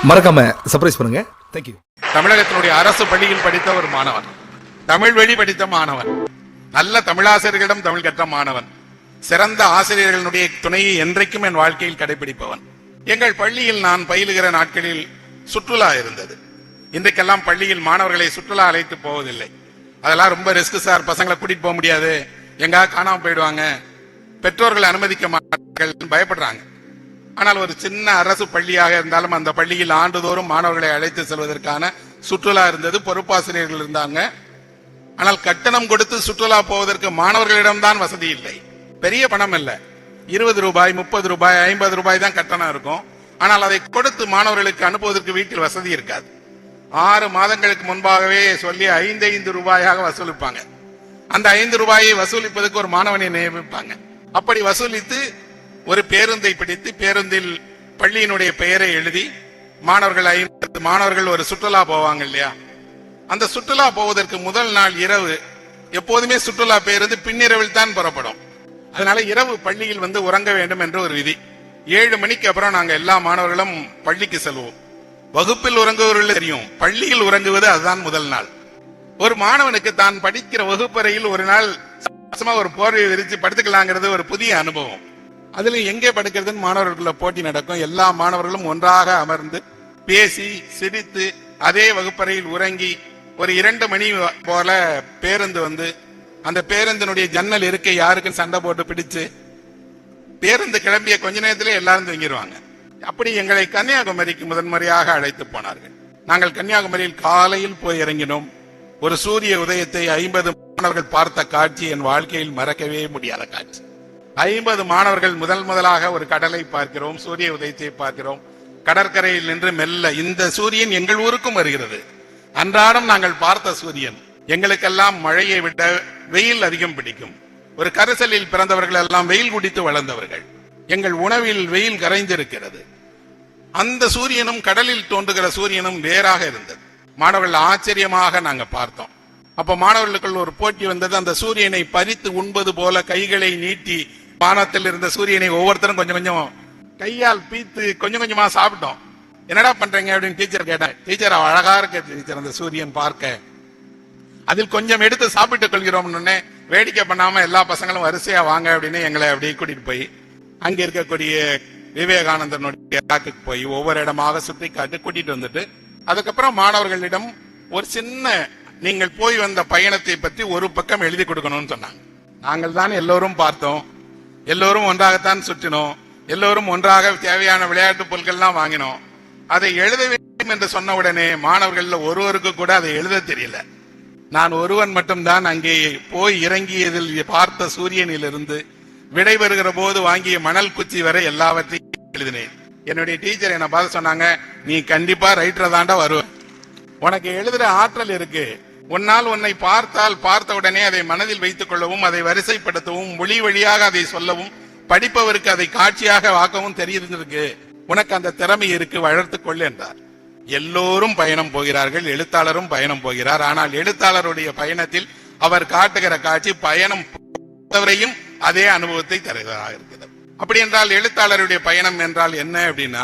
மறக்காம சர்ப்ரைஸ் பண்ணுங்க. தேங்க்யூ. தமிழகத்தினுடைய அரசு பள்ளியில் படித்த ஒரு மாணவன், தமிழ் வழி படித்த மாணவன், நல்ல தமிழாசிரியர்களிடம் தமிழ் கற்ற மாணவன், சிறந்த ஆசிரியர்களுடைய துணையை என்றைக்கும் என் வாழ்க்கையில் கடைபிடிப்பவன். எங்கள் பள்ளியில் நான் பயிலுகிற நாட்களில் சுற்றுலா இருந்தது. இன்றைக்கெல்லாம் பள்ளியில் மாணவர்களை சுற்றுலா அழைத்து போவதில்லை. அதெல்லாம் ரொம்ப ரிஸ்க் சார், பசங்களை கூட்டிட்டு போக முடியாது, எங்காவது காணாம போயிடுவாங்க, பெற்றோர்கள் அனுமதிக்க மாட்டார்கள், பயப்படுறாங்க. ஆனால் ஒரு சின்ன அரசு பள்ளியாக இருந்தாலும் அந்த பள்ளியில் ஆண்டுதோறும் மாணவர்களை அழைத்து செல்வதற்கான சுற்றுலா இருந்தது, பொறுப்பாசிரியர்கள் இருந்தாங்க. ஆனால் கட்டணம் கொடுத்து சுற்றுலா போவதற்கு மாணவர்களிடம்தான் வசதி இல்லை. பெரிய பணம் இல்ல, 20 ரூபாய் 30 ரூபாய் 50 ரூபாய் தான் கட்டணம் இருக்கும். ஆனால் அதை கொடுத்து மாணவர்களுக்கு அனுப்புவதற்கு வீட்டில் வசதி இருக்காது. 6 மாதங்களுக்கு முன்பாகவே சொல்லி 5 ரூபாயாக வசூலிப்பாங்க. அந்த 5 ரூபாயை வசூலிப்பதற்கு ஒரு மாணவனை நியமிப்பாங்க. அப்படி வசூலித்து ஒரு பேருந்தை பிடித்து பேருந்தில் பள்ளியினுடைய பெயரை எழுதி மாணவர்கள் 50 மாணவர்கள் ஒரு சுற்றுலா போவாங்க இல்லையா, அந்த சுற்றுலா போவதற்கு முதல் நாள் இரவு எப்போதுமே சுற்றுலா பேருந்து பின்னிரவில் தான் புறப்படும். அதனால இரவு பள்ளியில் வந்து உறங்க வேண்டும் என்று ஒரு விதி. 7 மணிக்கு அப்புறம் நாங்க எல்லா மாணவர்களும் பள்ளிக்கு செல்வோம். வகுப்பில் உறங்குவவர்கள் தெரியும், பள்ளியில் உறங்குவது அதுதான் முதல் நாள். ஒரு மாணவனுக்கு தான் படிக்கிற வகுப்பறையில் ஒரு நாள் ஒரு போர்வையை விரிச்சு படுத்துக்கலாங்கிறது ஒரு புதிய அனுபவம். அதுல எங்கே படுக்கிறதுன்னு மாணவர்களுக்குள்ள போட்டி நடக்கும். எல்லா மாணவர்களும் ஒன்றாக அமர்ந்து பேசி சிரித்து அதே வகுப்பறையில் உறங்கி ஒரு 2 மணி போல பேருந்து வந்து அந்த பேருந்தினுடைய ஜன்னல் இருக்கை யாருக்கும் சண்டை போட்டு பிடிச்சு பேருந்து கிளம்பிய கொஞ்ச நேரத்திலே எல்லாரும் தூங்கிடுவாங்க. அப்படி எங்களை கன்னியாகுமரிக்கு முதன்முறையாக அழைத்து போனார்கள். நாங்கள் கன்னியாகுமரியில் காலையில் போய் இறங்கினோம். ஒரு சூரிய உதயத்தை 50 மாணவர்கள் பார்த்த காட்சி என் வாழ்க்கையில் மறக்கவே முடியாத காட்சி. 50 மாணவர்கள் முதலாக ஒரு கடலை பார்க்கிறோம், சூரிய உதயத்தை பார்க்கிறோம். கடற்கரையில் நின்று மெல்ல இந்த சூரியன் எங்கள் ஊருக்கும் வருகிறது. அன்றாடம் நாங்கள் பார்த்த சூரியன். எங்களுக்கெல்லாம் மழையை விட வெயில் அதிகம் பிடிக்கும். ஒரு கரிசலில் பிறந்தவர்கள் எல்லாம் வெயில் குடித்து வளர்ந்தவர்கள். எங்கள் உணவில் வெயில் கரைந்திருக்கிறது. அந்த சூரியனும் கடலில் தோன்றுகிற சூரியனும் வேறாக இருந்தது. மாணவர்கள் ஆச்சரியமாக நாங்க பார்த்தோம். அப்ப மாணவர்களுக்குள் ஒரு போட்டி வந்தது. அந்த சூரியனை பறித்து உண்பது போல கைகளை நீட்டி வானத்தில் இருந்த சூரியனை ஒவ்வொருத்தரும் கொஞ்சம் கொஞ்சம் கையால் பீத்து கொஞ்சம் கொஞ்சமா சாப்பிட்டோம். என்னடா பண்றீங்க அப்படின்னு டீச்சர் கேட்டாங்க. டீச்சர் அழகா இருக்கு டீச்சர் அந்த சூரியன் பார்க்க, அதில் கொஞ்சம் எடுத்து சாப்பிட்டுக் கொள்கிறோம்னு வேடிக்கை பண்ணாம எல்லா பசங்களும் வரிசையா வாங்க அப்படின்னு எங்களை அப்படியே கூட்டிட்டு போய் அங்க இருக்கக்கூடிய விவேகானந்தனுடைய இடத்துக்கு போய் ஒவ்வொரு இடமாக சுற்றி காட்டு கூட்டிட்டு வந்துட்டு அதுக்கப்புறம் மாணவர்களிடம் ஒரு சின்ன நீங்கள் போய் வந்த பயணத்தை பற்றி ஒரு பக்கம் எழுதி கொடுக்கணும்னு சொன்னாங்க. நாங்கள் தான் எல்லோரும் பார்த்தோம், எல்லோரும் ஒன்றாகத்தான் சுற்றினோம், எல்லோரும் ஒன்றாக தேவையான விளையாட்டு பொருட்கள்லாம் வாங்கினோம். அதை எழுத வேண்டும் என்று சொன்ன உடனே மாணவர்கள் ஒருவருக்கு கூட அதை எழுத தெரியல. நான் ஒருவன் மட்டும்தான் அங்கே போய் இறங்கியதில் பார்த்த சூரியனிலிருந்து விடைபெறுகிற போது வாங்கிய மணல் குச்சி வரை எல்லாவற்றையும் எழுதினேன். என்னுடைய டீச்சர் என்ன பார்த்து சொன்னாங்க, நீ கண்டிப்பா ரைட்டர் தாண்டா வருவ, உனக்கு எழுதுற ஆற்றல் இருக்கு, உன்னால் உன்னை பார்த்த உடனே அதை மனதில் வைத்துக் கொள்ளவும் அதை வரிசைப்படுத்தவும் மொழி வழியாக அதை சொல்லவும் படிப்பவருக்கு அதை காட்சியாக வாக்கவும் தெரிஞ்சிருக்கு, உனக்கு அந்த திறமை இருக்கு, வளர்த்துக் கொள் என்றார். எல்லோரும் பயணம் போகிறார்கள், எழுத்தாளரும் பயணம் போகிறார். ஆனால் எழுத்தாளருடைய பயணத்தில் அவர் காட்டுகிற காட்சி பயணம் போவரையும் அதே அனுபவத்தை தருகிறதாக இருக்கிறது. அப்படி என்றால் எழுத்தாளருடைய பயணம் என்றால் என்ன அப்படின்னா,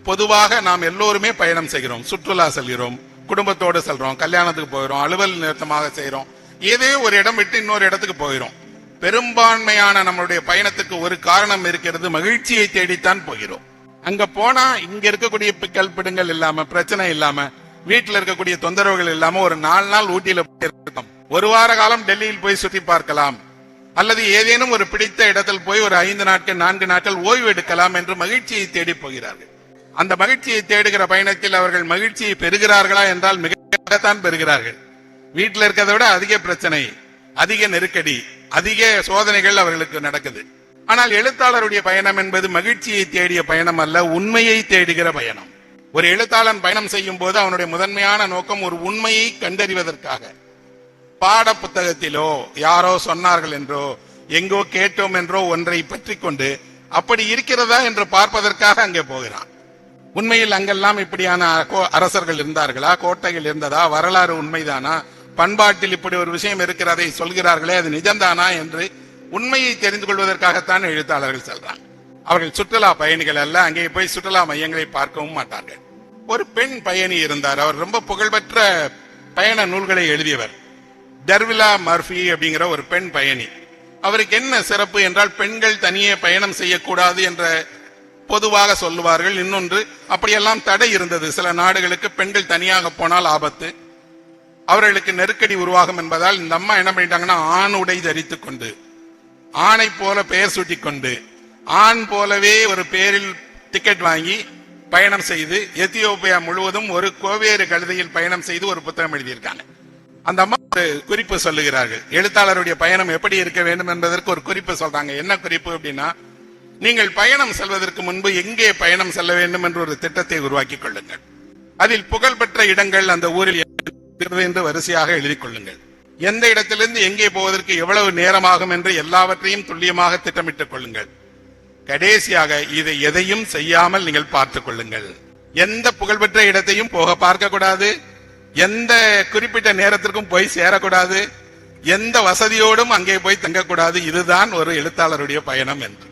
பொதுவாக நாம் எல்லோருமே பயணம் செய்கிறோம், சுற்றுலா செல்கிறோம், குடும்பத்தோடு செல்றோம், கல்யாணத்துக்கு போகிறோம், அலுவல் நிறுத்தமாக செய்யறோம், ஏதோ ஒரு இடம் விட்டு இன்னொரு இடத்துக்கு போகிறோம். பெரும்பான்மையான நம்மளுடைய பயணத்துக்கு ஒரு காரணம் இருக்கிறது, மகிழ்ச்சியை தேடித்தான் போகிறோம். அங்க போனா இங்க இருக்கக்கூடிய பிக்கல் பிடுங்கள் இல்லாம, பிரச்சனை இல்லாம, வீட்டுல இருக்கக்கூடிய தொந்தரவுகள் இல்லாம ஒரு 4 நாள் ஊட்டியில இருக்கோம். ஒரு வார காலம் டெல்லியில் போய் சுற்றி பார்க்கலாம், அல்லது ஏதேனும் ஒரு பிடித்த இடத்தில் போய் ஒரு 5 நாட்கள் 4 நாட்கள் ஓய்வு எடுக்கலாம் என்று மகிழ்ச்சியை தேடி போகிறார்கள். அந்த மகிழ்ச்சியை தேடுகிற பயணத்தில் அவர்கள் மகிழ்ச்சியை பெறுகிறார்களா என்றால் மிகத்தான் பெறுகிறார்கள். வீட்டில் இருக்கிறத விட அதிக பிரச்சனை, அதிக நெருக்கடி, அதிக சோதனைகள் அவர்களுக்கு நடக்குது. ஆனால் எழுத்தாளருடைய பயணம் என்பது மகிழ்ச்சியை தேடிய பயணம் அல்ல, உண்மையை தேடுகிற பயணம். ஒரு எழுத்தாளன் பயணம் செய்யும் போது அவனுடைய முதன்மையான நோக்கம் ஒரு உண்மையை கண்டறிவதற்காக. பாட புத்தகத்திலோ யாரோ சொன்னார்கள் என்றோ எங்கோ கேட்டோம் என்றோ ஒன்றை பற்றி கொண்டு அப்படி இருக்கிறதா என்று பார்ப்பதற்காக அங்கே போகிறான். உண்மையில் அங்கெல்லாம் இப்படியான அரசர்கள் இருந்தார்களா, கோட்டைகள் இருந்ததா, வரலாறு உண்மைதானா, பண்பாட்டில் இப்படி ஒரு விஷயம் இருக்கிறதை சொல்கிறார்களே அது நிஜம்தானா என்று உண்மையை தெரிந்து கொள்வதற்காகத்தான் எழுத்தாளர்கள் செல்றாங்க. அவர்கள் சுற்றுலா பயணிகள் அல்ல, அங்கே போய் சுற்றுலா மையங்களை பார்க்கவும் மாட்டார்கள். ஒரு பெண் பயணி இருந்தார். அவர் ரொம்ப புகழ்பெற்ற பயண நூல்களை எழுதியவர். டர்விலா மர்ஃபி அப்படிங்கிற ஒரு பெண் பயணி. அவருக்கு என்ன சிறப்பு என்றால், பெண்கள் தனியே பயணம் செய்யக்கூடாது என்ற பொதுவாக சொல்லுவார்கள். இன்னொன்று, அப்படியெல்லாம் தடை இருந்தது. சில நாடுகளுக்கு பெண்கள் தனியாக போனால் ஆபத்து, அவர்களுக்கு நெருக்கடி உருவாகும் என்பதால் இந்த அம்மா என்ன பண்ணிட்டாங்கன்னா, ஆண் உடை தரித்துக் கொண்டு, ஆணை போல பெயர் சூட்டிக் கொண்டு, ஆண் போலவே ஒரு பேரில் டிக்கெட் வாங்கி பயணம் செய்து எத்தியோப்பியா முழுவதும் ஒரு கோவேறு கழுதையில் பயணம் செய்து ஒரு புத்தகம் எழுதியிருக்காங்க. அந்த அம்மா ஒரு குறிப்பு சொல்லுகிறார்கள். எழுத்தாளருடைய பயணம் எப்படி இருக்க வேண்டும் என்பதற்கு ஒரு குறிப்பு சொல்றாங்க. என்ன குறிப்பு அப்படின்னா, நீங்கள் பயணம் செல்வதற்கு முன்பு எங்கே பயணம் செல்ல வேண்டும் என்று ஒரு திட்டத்தை உருவாக்கி கொள்ளுங்கள். அதில் புகழ்பெற்ற இடங்கள் அந்த ஊரில் என்று வரிசையாக எழுதி கொள்ளுங்கள். எந்த இடத்திலிருந்து எங்கே போவதற்கு எவ்வளவு நேரமாகும் என்று எல்லாவற்றையும் துல்லியமாக திட்டமிட்டுக் கொள்ளுங்கள். கடைசியாக இதை எதையும் செய்யாமல் நீங்கள் பார்த்துக் கொள்ளுங்கள். எந்த புகழ்பெற்ற இடத்தையும் போக பார்க்க கூடாது, எந்த குறிப்பிட்ட நேரத்திற்கும் போய் சேரக்கூடாது, எந்த வசதியோடும் அங்கே போய் தங்கக்கூடாது. இதுதான் ஒரு எழுத்தாளருடைய பயணம் என்று.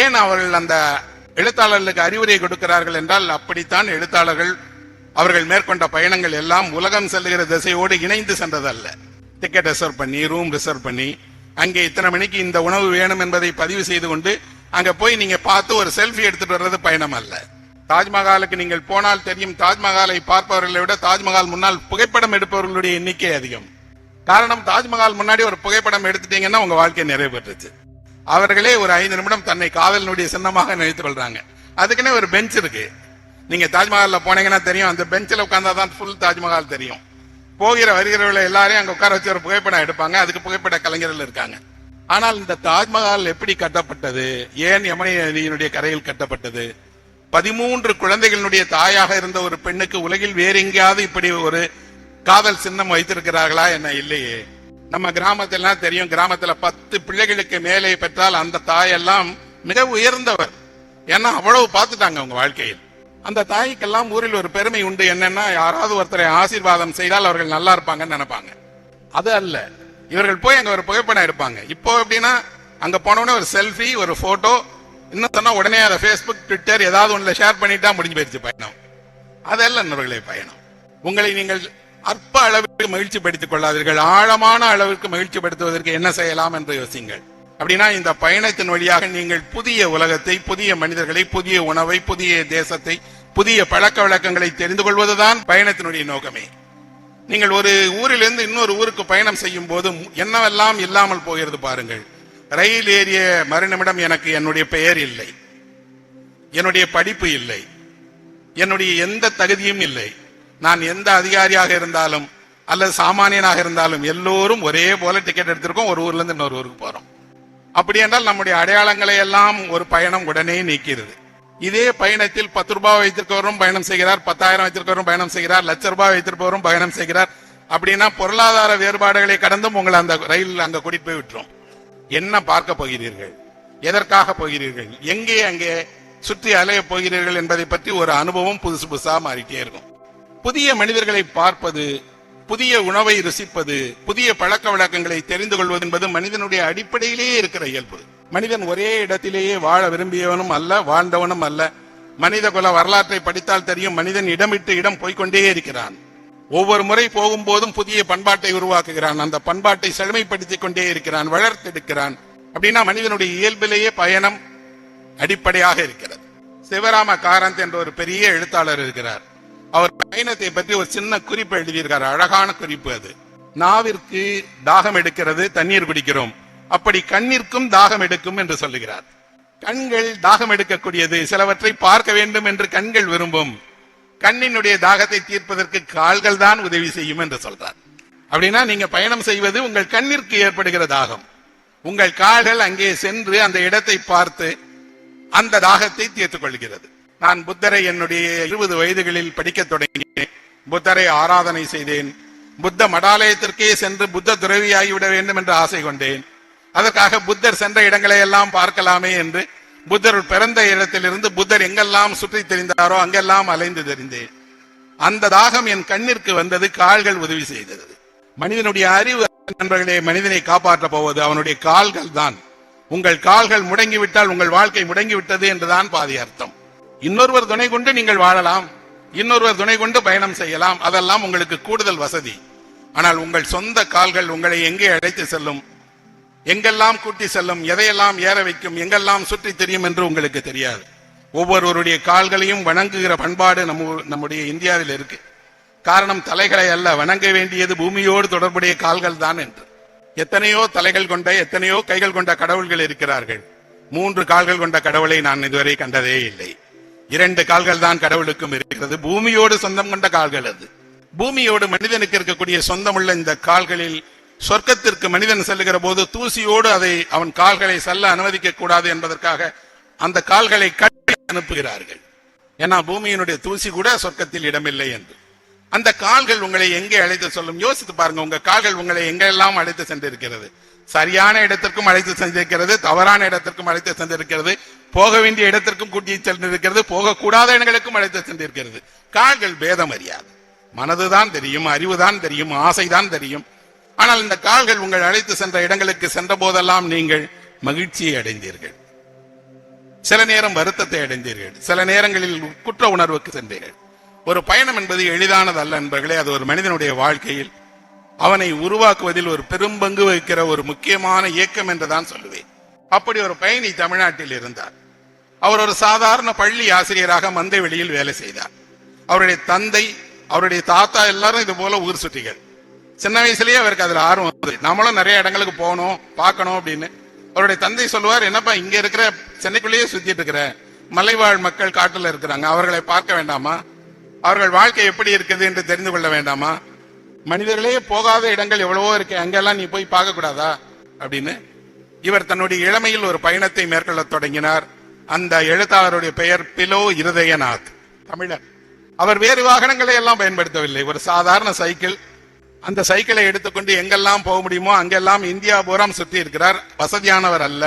ஏன் அவர்கள் அந்த எழுத்தாளர்களுக்கு அறிவுரை கொடுக்கிறார்கள் என்றால், அப்படித்தான் எழுத்தாளர்கள் அவர்கள் மேற்கொண்ட பயணங்கள் எல்லாம் உலகம் செல்லுகிற திசையோடு இணைந்து சென்றதல்ல. டிக்கெட் ரிசர்வ் பண்ணி, ரூம் ரிசர்வ் பண்ணி, அங்கே இத்தனை மணிக்கு இந்த உணவு வேணும் என்பதை பதிவு செய்து கொண்டு அங்க போய் நீங்க பார்த்து ஒரு செல்ஃபி எடுத்துட்டு வர்றது பயணம் அல்ல. தாஜ்மஹாலுக்கு நீங்கள் போனால் தெரியும், தாஜ்மஹாலை பார்ப்பவர்களை விட தாஜ்மஹால் முன்னால் புகைப்படம் எடுப்பவர்களுடைய எண்ணிக்கை அதிகம். காரணம், தாஜ்மஹால் முன்னாடி ஒரு புகைப்படம் எடுத்துட்டீங்கன்னா உங்க வாழ்க்கை நிறைவு பெற்றுச்சு. அவர்களே ஒரு 5 நிமிடம் தன்னை காதலினுடைய சின்னமாக நினைத்துக் கொள்றாங்க. அதுக்குன்னே ஒரு பெஞ்ச் இருக்கு. நீங்க தாஜ்மஹால்ல போனீங்கன்னா தெரியும், அந்த பெஞ்சில் உட்கார்ந்தாதான் ஃபுல் தாஜ்மஹால் தெரியும். போகிற வருகிறவர்களை எல்லாரையும் அங்க உட்கார வச்சு ஒரு புகைப்படம் எடுப்பாங்க. அதுக்கு புகைப்பட கலைஞர்கள் இருக்காங்க. ஆனால் இந்த தாஜ்மஹால் எப்படி கட்டப்பட்டது, ஏன் யமுனை நதியினுடைய கரையில் கட்டப்பட்டது, 13 குழந்தைகளுடைய தாயாக இருந்த ஒரு பெண்ணுக்கு உலகில் வேற எங்கேயாவது இப்படி ஒரு காதல் சின்னம் வைத்திருக்கிறார்களா என்ன? இல்லையே. நம்ம கிராமத்திலாம் தெரியும், கிராமத்துல 10 பிள்ளைகளுக்கு மேலே பெற்றால் அந்த தாயெல்லாம் மிக உயர்ந்தவர். ஏன்னா அவ்வளவு பார்த்துட்டாங்க அவங்க வாழ்க்கையில். அந்த தாய்க்கெல்லாம் ஊரில் ஒரு பெருமை உண்டு. என்னன்னா, யாராவது ஒருத்தரை ஆசீர்வாதம் செய்தால் அவர்கள் நல்லா இருப்பாங்கன்னு நினைப்பாங்க. அது அல்ல, இவர்கள் போய் அங்க ஒரு புகைப்படம் எடுப்பாங்க. இப்போ எப்படின்னா, அங்க போனோடனே ஒரு செல்ஃபி, ஒரு போட்டோ, இன்னும் சொன்னா உடனே அதை Facebook, ட்விட்டர் ஏதாவது ஒண்ணுல ஷேர் பண்ணிட்டா முடிஞ்சு போயிடுச்சு பயணம். அதல்ல நண்பர்களே பயணம். உங்களை நீங்கள் அற்ப அளவிற்கு மகிழ்ச்சி படுத்திக் கொள்ளாதீர்கள். ஆழமான அளவிற்கு மகிழ்ச்சி படுத்துவதற்கு என்ன செய்யலாம் என்று யோசிங்கள். அப்படின்னா இந்த பயணத்தின் வழியாக நீங்கள் புதிய உலகத்தை, புதிய மனிதர்களை, புதிய உணவை, புதிய தேசத்தை, புதிய பழக்க வழக்கங்களை தெரிந்து கொள்வதுதான் பயணத்தினுடைய நோக்கமே. நீங்கள் ஒரு ஊரிலிருந்து இன்னொரு ஊருக்கு பயணம் செய்யும் போது என்னவெல்லாம் இல்லாமல் போகிறது பாருங்கள். ரயில் ஏறிய மறுநிமிடம் எனக்கு என்னுடைய பெயர் இல்லை, என்னுடைய படிப்பு இல்லை, என்னுடைய எந்த தகுதியும் இல்லை. நான் எந்த அதிகாரியாக இருந்தாலும் அல்லது சாமானியனாக இருந்தாலும் எல்லோரும் ஒரே போல டிக்கெட் எடுத்திருக்கோம், ஒரு ஊர்ல இருந்து இன்னொரு ஊருக்கு போறோம். அப்படி என்றால் நம்முடைய அடையாளங்களை எல்லாம் ஒரு பயணம் உடனே நீக்கிறது. இதே பயணத்தில் 10 ரூபாய் வைத்திருப்பவரும் பயணம் செய்கிறார், 10,000 வைத்திருப்பவரும் பயணம் செய்கிறார், லட்ச ரூபாய் வைத்திருப்பவரும் பயணம் செய்கிறார். அப்படின்னா பொருளாதார வேறுபாடுகளை கடந்தும் உங்களை அந்த ரயில் அங்க கூட்டிட்டு போய் விட்டுரும். என்ன பார்க்க போகிறீர்கள், எதற்காக போகிறீர்கள், எங்கே அங்கே சுற்றி அலைய போகிறீர்கள் என்பதை பற்றி ஒரு அனுபவம் புதுசு புதுசா மாறிட்டே இருக்கும். புதிய மனிதர்களை பார்ப்பது, புதிய உணவை ருசிப்பது, புதிய பழக்க வழக்கங்களை தெரிந்து கொள்வது என்பது மனிதனுடைய அடிப்படையிலேயே இருக்கிற இயல்பு. மனிதன் ஒரே இடத்திலேயே வாழ விரும்பியவனும் அல்ல, வாழ்ந்தவனும் அல்ல. மனித குல வரலாற்றை படித்தால் தெரியும், மனிதன் இடமிட்டு இடம் போய்கொண்டே இருக்கிறான். ஒவ்வொரு முறை போகும்போதும் புதிய பண்பாட்டை உருவாக்குகிறான், அந்த பண்பாட்டை செழுமைப்படுத்திக் கொண்டே இருக்கிறான், வளர்த்தெடுக்கிறான். அப்படின்னா மனிதனுடைய இயல்பிலேயே பயணம் அடிப்படையாக இருக்கிறது. சிவராம காரந்த் என்ற ஒரு பெரிய எழுத்தாளர் இருக்கிறார். அவர் பயணத்தை பற்றி ஒரு சின்ன குறிப்பு எழுதியிருக்கார், அழகான குறிப்பு அது. நாவிற்கு தாகம் எடுக்கிறது, தண்ணீர் குடிக்கிறோம், அப்படி கண்ணிற்கும் தாகம் எடுக்கும் என்று சொல்லுகிறார். கண்கள் தாகம் எடுக்கக்கூடியது, சிலவற்றை பார்க்க வேண்டும் என்று கண்கள் விரும்பும். கண்ணினுடைய தாகத்தை தீர்ப்பதற்கு கால்கள் தான் உதவி செய்யும் என்று சொல்றார். அப்படின்னா நீங்க பயணம் செய்வது உங்கள் கண்ணிற்கு ஏற்படுகிற தாகம். உங்கள் கால்கள் அங்கே சென்று அந்த இடத்தை பார்த்து அந்த தாகத்தை தீர்த்துக் கொள்கிறது. நான் புத்தரை என்னுடைய 20 வயதுகளில் படிக்க தொடங்கினேன். புத்தரை ஆராதனை செய்தேன். புத்த மடாலயத்திற்கே சென்று புத்த துறவியாகிவிட வேண்டும் என்று ஆசை கொண்டேன். அதற்காக புத்தர் சென்ற இடங்களை எல்லாம் பார்க்கலாமே என்று புத்தர் பிறந்த இடத்திலிருந்து புத்தர் எங்கெல்லாம் சுற்றி தெரிந்தாரோ அங்கெல்லாம் அலைந்து தெரிந்தேன். அந்த தாகம் என் கண்ணிற்கு வந்தது, கால்கள் உதவி செய்தது. மனிதனுடைய அறிவு நண்பர்களே மனிதனை காப்பாற்ற போவது அவனுடைய கால்கள் தான். உங்கள் கால்கள் முடங்கிவிட்டால் உங்கள் வாழ்க்கை முடங்கிவிட்டது என்றுதான் பாதி அர்த்தம். இன்னொருவர் துணை கொண்டு நீங்கள் வாழலாம், இன்னொருவர் துணை கொண்டு பயணம் செய்யலாம், அதெல்லாம் உங்களுக்கு கூடுதல் வசதி. ஆனால் உங்கள் சொந்த கால்கள் உங்களை எங்கே அழைத்து செல்லும், எங்கெல்லாம் கூட்டி செல்லும், எதையெல்லாம் ஏற வைக்கும், எங்கெல்லாம் சுற்றி தெரியும் என்று உங்களுக்கு தெரியாது. ஒவ்வொருவருடைய கால்களையும் வணங்குகிற பண்பாடு நம்முடைய இந்தியாவில் இருக்கு. காரணம் தலைகளை அல்ல, வணங்க வேண்டியது பூமியோடு தொடர்புடைய கால்கள் தான் என்று. எத்தனையோ தலைகள் கொண்ட, எத்தனையோ கைகள் கொண்ட கடவுள்கள் இருக்கிறார்கள். 3 கால்கள் கொண்ட கடவுளை நான் இதுவரை கண்டதே இல்லை. 2 கால்கள் தான் கடவுளுக்கும் இருக்கிறது. பூமியோடு சொந்தம் கொண்ட கால்கள் அது. பூமியோடு மனிதனுக்கு இருக்கக்கூடிய சொந்தமுள்ள இந்த கால்களில் சொர்க்கத்திற்கு மனிதன் செல்லுகிற போது தூசியோடு அவன் கால்களை செல்ல அனுமதிக்க கூடாது என்பதற்காக அந்த கால்களை கட்டி அனுப்புகிறார்கள். ஏன்னா பூமியினுடைய தூசி கூட சொர்க்கத்தில் இடமில்லை என்று. அந்த கால்கள் உங்களை எங்கே அழைத்து சொல்லும்? யோசித்து பாருங்க. உங்க கால்கள் உங்களை எங்கெல்லாம் அழைத்து சென்றிருக்கிறது? சரியான இடத்திற்கும் அழைத்து சென்றிருக்கிறது, தவறான இடத்திற்கும் அழைத்து சென்றிருக்கிறது, போக வேண்டிய இடத்திற்கும் கூட்டி சென்றிருக்கிறது, போகக்கூடாத இடங்களுக்கும் அழைத்து சென்றிருக்கிறது. கால்கள் பேதம் அறியாது. மனதுதான் தெரியும், அறிவுதான் தெரியும், ஆசைதான் தெரியும். ஆனால் இந்த கால்கள் உங்கள் அழைத்து சென்ற இடங்களுக்கு சென்ற போதெல்லாம் நீங்கள் மகிழ்ச்சியை அடைந்தீர்கள், சில நேரம் வருத்தத்தை அடைந்தீர்கள், சில நேரங்களில் குற்ற உணர்வுக்கு சென்றீர்கள். ஒரு பயணம் என்பது எளிதானது அல்ல நண்பர்களே. அது ஒரு மனிதனுடைய வாழ்க்கையில் அவனை உருவாக்குவதில் ஒரு பெரும் பங்கு வகிக்கிற ஒரு முக்கியமான இயக்கம் என்றுதான் சொல்லுவேன். அப்படி ஒரு பயணி தமிழ்நாட்டில் இருந்தார். அவர் ஒரு சாதாரண பள்ளி ஆசிரியராக மந்தை வெளியில் வேலை செய்தார். அவருடைய தந்தை, அவருடைய தாத்தா எல்லாரும் இது போல ஊர் சுற்றிகள். சின்ன வயசுலயே அவருக்கு அதுல ஆர்வம் வந்தது. நம்மளும் நிறைய இடங்களுக்கு போகணும், பார்க்கணும் அப்படின்னு. அவருடைய தந்தை சொல்லுவார், என்னப்பா இங்க இருக்கிற சென்னைக்குள்ளேயே சுத்திட்டு இருக்கிற, மலைவாழ் மக்கள் காட்டுல இருக்கிறாங்க, அவர்களை பார்க்க வேண்டாமா? அவர்கள் வாழ்க்கை எப்படி இருக்குது என்று தெரிந்து கொள்ள வேண்டாமா? மனிதர்களே போகாத இடங்கள் எவ்வளவோ இருக்கு, அங்கெல்லாம் நீ போய் பார்க்க கூடாதா அப்படின்னு. இவர் தன்னுடைய இளமையில் ஒரு பயணத்தை மேற்கொள்ள தொடங்கினார். அந்த எழுத்தாளருடைய பெயர் பிலோ இருதயநாத், தமிழர். அவர் வேறு வாகனங்களை எல்லாம் பயன்படுத்தவில்லை. ஒரு சாதாரண சைக்கிள், அந்த சைக்கிளை எடுத்துக்கொண்டு எங்கெல்லாம் போக முடியுமோ அங்கெல்லாம் இந்தியா பூராம் சுற்றி இருக்கிறார். வசதியானவர் அல்ல.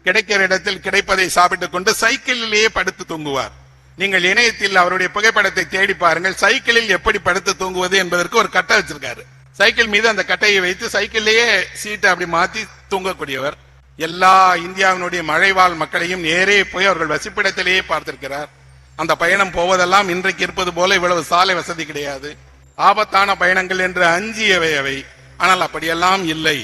கிடைக்கிற இடத்தில் கிடைப்பதை சாப்பிட்டுக் கொண்டு சைக்கிளிலேயே படுத்து தூங்குவார். நீங்கள் இணையத்தில் அவருடைய புகைப்படத்தை தேடி பாருங்கள். சைக்கிளில் எப்படி படுத்து தூங்குவது என்பதற்கு ஒரு கட்டை வச்சிருக்காரு. சைக்கிள் மீது அந்த கட்டையை வைத்து சைக்கிள்லேயே சீட்டை அப்படி மாத்தி தூங்கக்கூடியவர். எல்லா இந்தியாவினுடைய மழைவாழ் மக்களையும் நேரே போய் அவர்கள் வசிப்பிடத்திலேயே பார்த்திருக்கிறார். அந்த பயணம் போவதெல்லாம் இன்றைக்கு இருப்பது போல இவ்வளவு சாலை வசதி கிடையாது. ஆபத்தான பயணங்கள் என்று அஞ்சியவை அவை. ஆனால் அப்படியெல்லாம் இல்லை.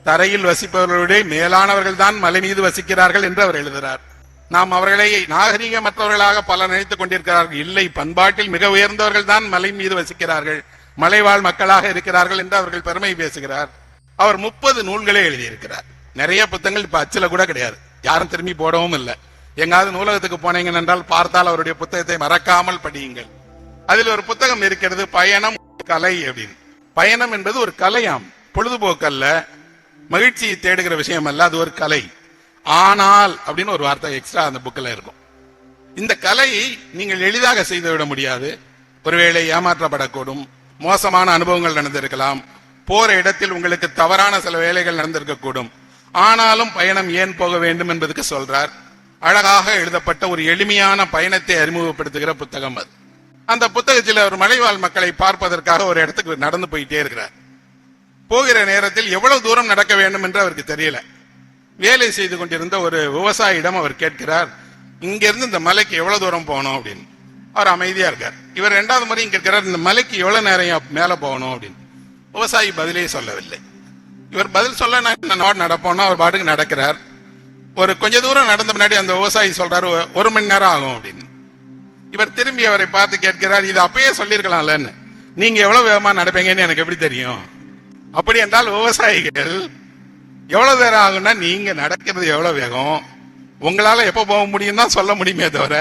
தரையில் வசிப்பவர்களுடைய மேலானவர்கள் தான் மலை மீது வசிக்கிறார்கள் என்று அவர் எழுதுகிறார். நாம் அவர்களை நாகரிகமற்றவர்களாக பலர் நினைத்துக் கொண்டிருக்கிறார்கள். இல்லை, பண்பாட்டில் மிக உயர்ந்தவர்கள் தான் மலை மீது வசிக்கிறார்கள், மலைவாழ் மக்களாக இருக்கிறார்கள் என்று அவர்கள் பெருமை பேசுகிறார். அவர் 30 நூல்களே எழுதியிருக்கிறார். நிறைய புத்தகங்கள் இப்ப அச்சில கூட கிடையாது, யாரும் திரும்பி போடவும் இல்லை. எங்காவது நூலகத்துக்கு போனீங்க என்றால் பார்த்தால் அவருடைய புத்தகத்தை மறக்காமல் படியுங்கள். அதில் ஒரு புத்தகம் இருக்கிறது, பயணம் கலை அப்படின்னு. பயணம் என்பது ஒரு கலையாம், பொழுதுபோக்கு அல்ல, மகிழ்ச்சியை தேடுகிற விஷயம் அல்ல, அது ஒரு கலை. ஆனால் அப்படின்னு ஒரு வார்த்தை எக்ஸ்ட்ரா அந்த புக்கில் இருக்கும். இந்த கலையை நீங்கள் எளிதாக செய்துவிட முடியாது. ஒருவேளை ஏமாற்றப்படக்கூடும், மோசமான அனுபவங்கள் நடந்திருக்கலாம், போற இடத்தில் உங்களுக்கு தவறான சில வேலைகள் நடந்திருக்கக்கூடும். ஆனாலும் பயணம் ஏன் போக வேண்டும் என்பதுக்கு சொல்றார். அழகாக எழுதப்பட்ட ஒரு எளிமையான பயணத்தை அறிமுகப்படுத்துகிற புத்தகம் அது. அந்த புத்தகத்தில் ஒரு மலைவாழ் மக்களை பார்ப்பதற்காக ஒரு இடத்துக்கு நடந்து போயிட்டே இருக்கிறார். போகிற நேரத்தில் எவ்வளவு தூரம் நடக்க வேண்டும் என்று அவருக்கு தெரியல. வேலை செய்து கொண்டிருந்த ஒரு விவசாயியிடம் அவர் கேட்கிறார், இங்கிருந்து இந்த மலைக்கு எவ்வளவு தூரம் போகணும் அப்படின்னு. அவர் அமைதியா இருக்கார். இவர் 2வது முறையும் கேட்கிறார், இந்த மலைக்கு எவ்வளவு நேரம் மேல போகணும் அப்படின்னு. விவசாயி பதிலே சொல்லவில்லை. இவர் பதில் சொல்ல நடப்போம்னா அவர் பாட்டுக்கு நடக்கிறார். ஒரு கொஞ்ச தூரம் நடந்த முன்னாடி அந்த விவசாயி சொல்றாரு, 1 மணி நேரம் ஆகும் அப்படின்னு. இவர் திரும்பி அவரை பார்த்து கேட்கிறார், இது அப்பயே சொல்லிருக்கலாம்லன்னு, நீங்க எவ்வளவு வேகமா நடப்பீங்கன்னு எனக்கு எப்படி தெரியும்? அப்படி என்றால் விவசாயிகள் எவ்வளவு நேரம் ஆகும்னா நீங்க நடக்கிறது எவ்வளவு வேகம், உங்களால எப்ப போக முடியும் தான் சொல்ல முடியுமே தவிர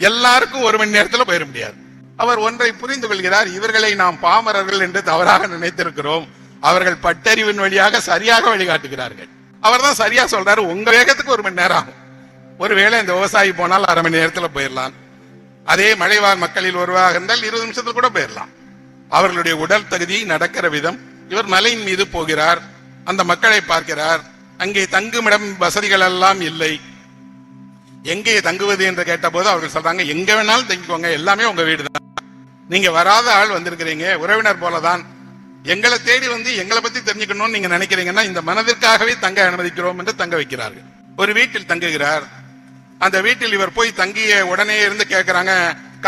எல்லாருக்கும் 1 மணி நேரத்துல போயிட முடியாது. அவர் ஒன்றை புரிந்து கொள்கிறார், இவர்களை நாம் பாமரர்கள் என்று தவறாக நினைத்திருக்கிறோம், அவர்கள் பட்டறிவின் வழியாக சரியாக வழிகாட்டுகிறார்கள். அவர் தான் சரியா சொல்றாரு, உங்க வேகத்துக்கு 1 மணி நேரம் ஆகும். ஒருவேளை இந்த விவசாயி போனால் 1/2 மணி நேரத்துல போயிடலாம். அதே மலைவாழ் மக்களில் ஒருவராக இருந்தால் 20 நிமிஷத்துல கூட போயிடலாம். அவர்களுடைய உடல் தகுதி, நடக்கிற விதம். இவர் மலையின் மீது போகிறார், அந்த மக்களை பார்க்கிறார். அங்கே தங்குமிடம் வசதிகள் எல்லாம் இல்லை. எங்கே தங்குவது என்று கேட்ட போது அவர்கள் சொல்றாங்க, எங்க வேணாலும் தங்கிக்கோங்க, எல்லாமே உங்க வீடு தான், நீங்க வராத ஆள் வந்திருக்கிறீங்க, உறவினர் போலதான், எங்களை தேடி வந்து எங்களை பத்தி தெரிஞ்சுக்கணும்னு நீங்க நினைக்கிறீங்கன்னா இந்த மனதிற்காகவே தங்க அனுமதிக்கிறோம் என்று தங்க வைக்கிறார்கள். ஒரு வீட்டில் தங்குகிறார். அந்த வீட்டில் இவர் போய் தங்கிய உடனே இருந்து கேட்கிறாங்க,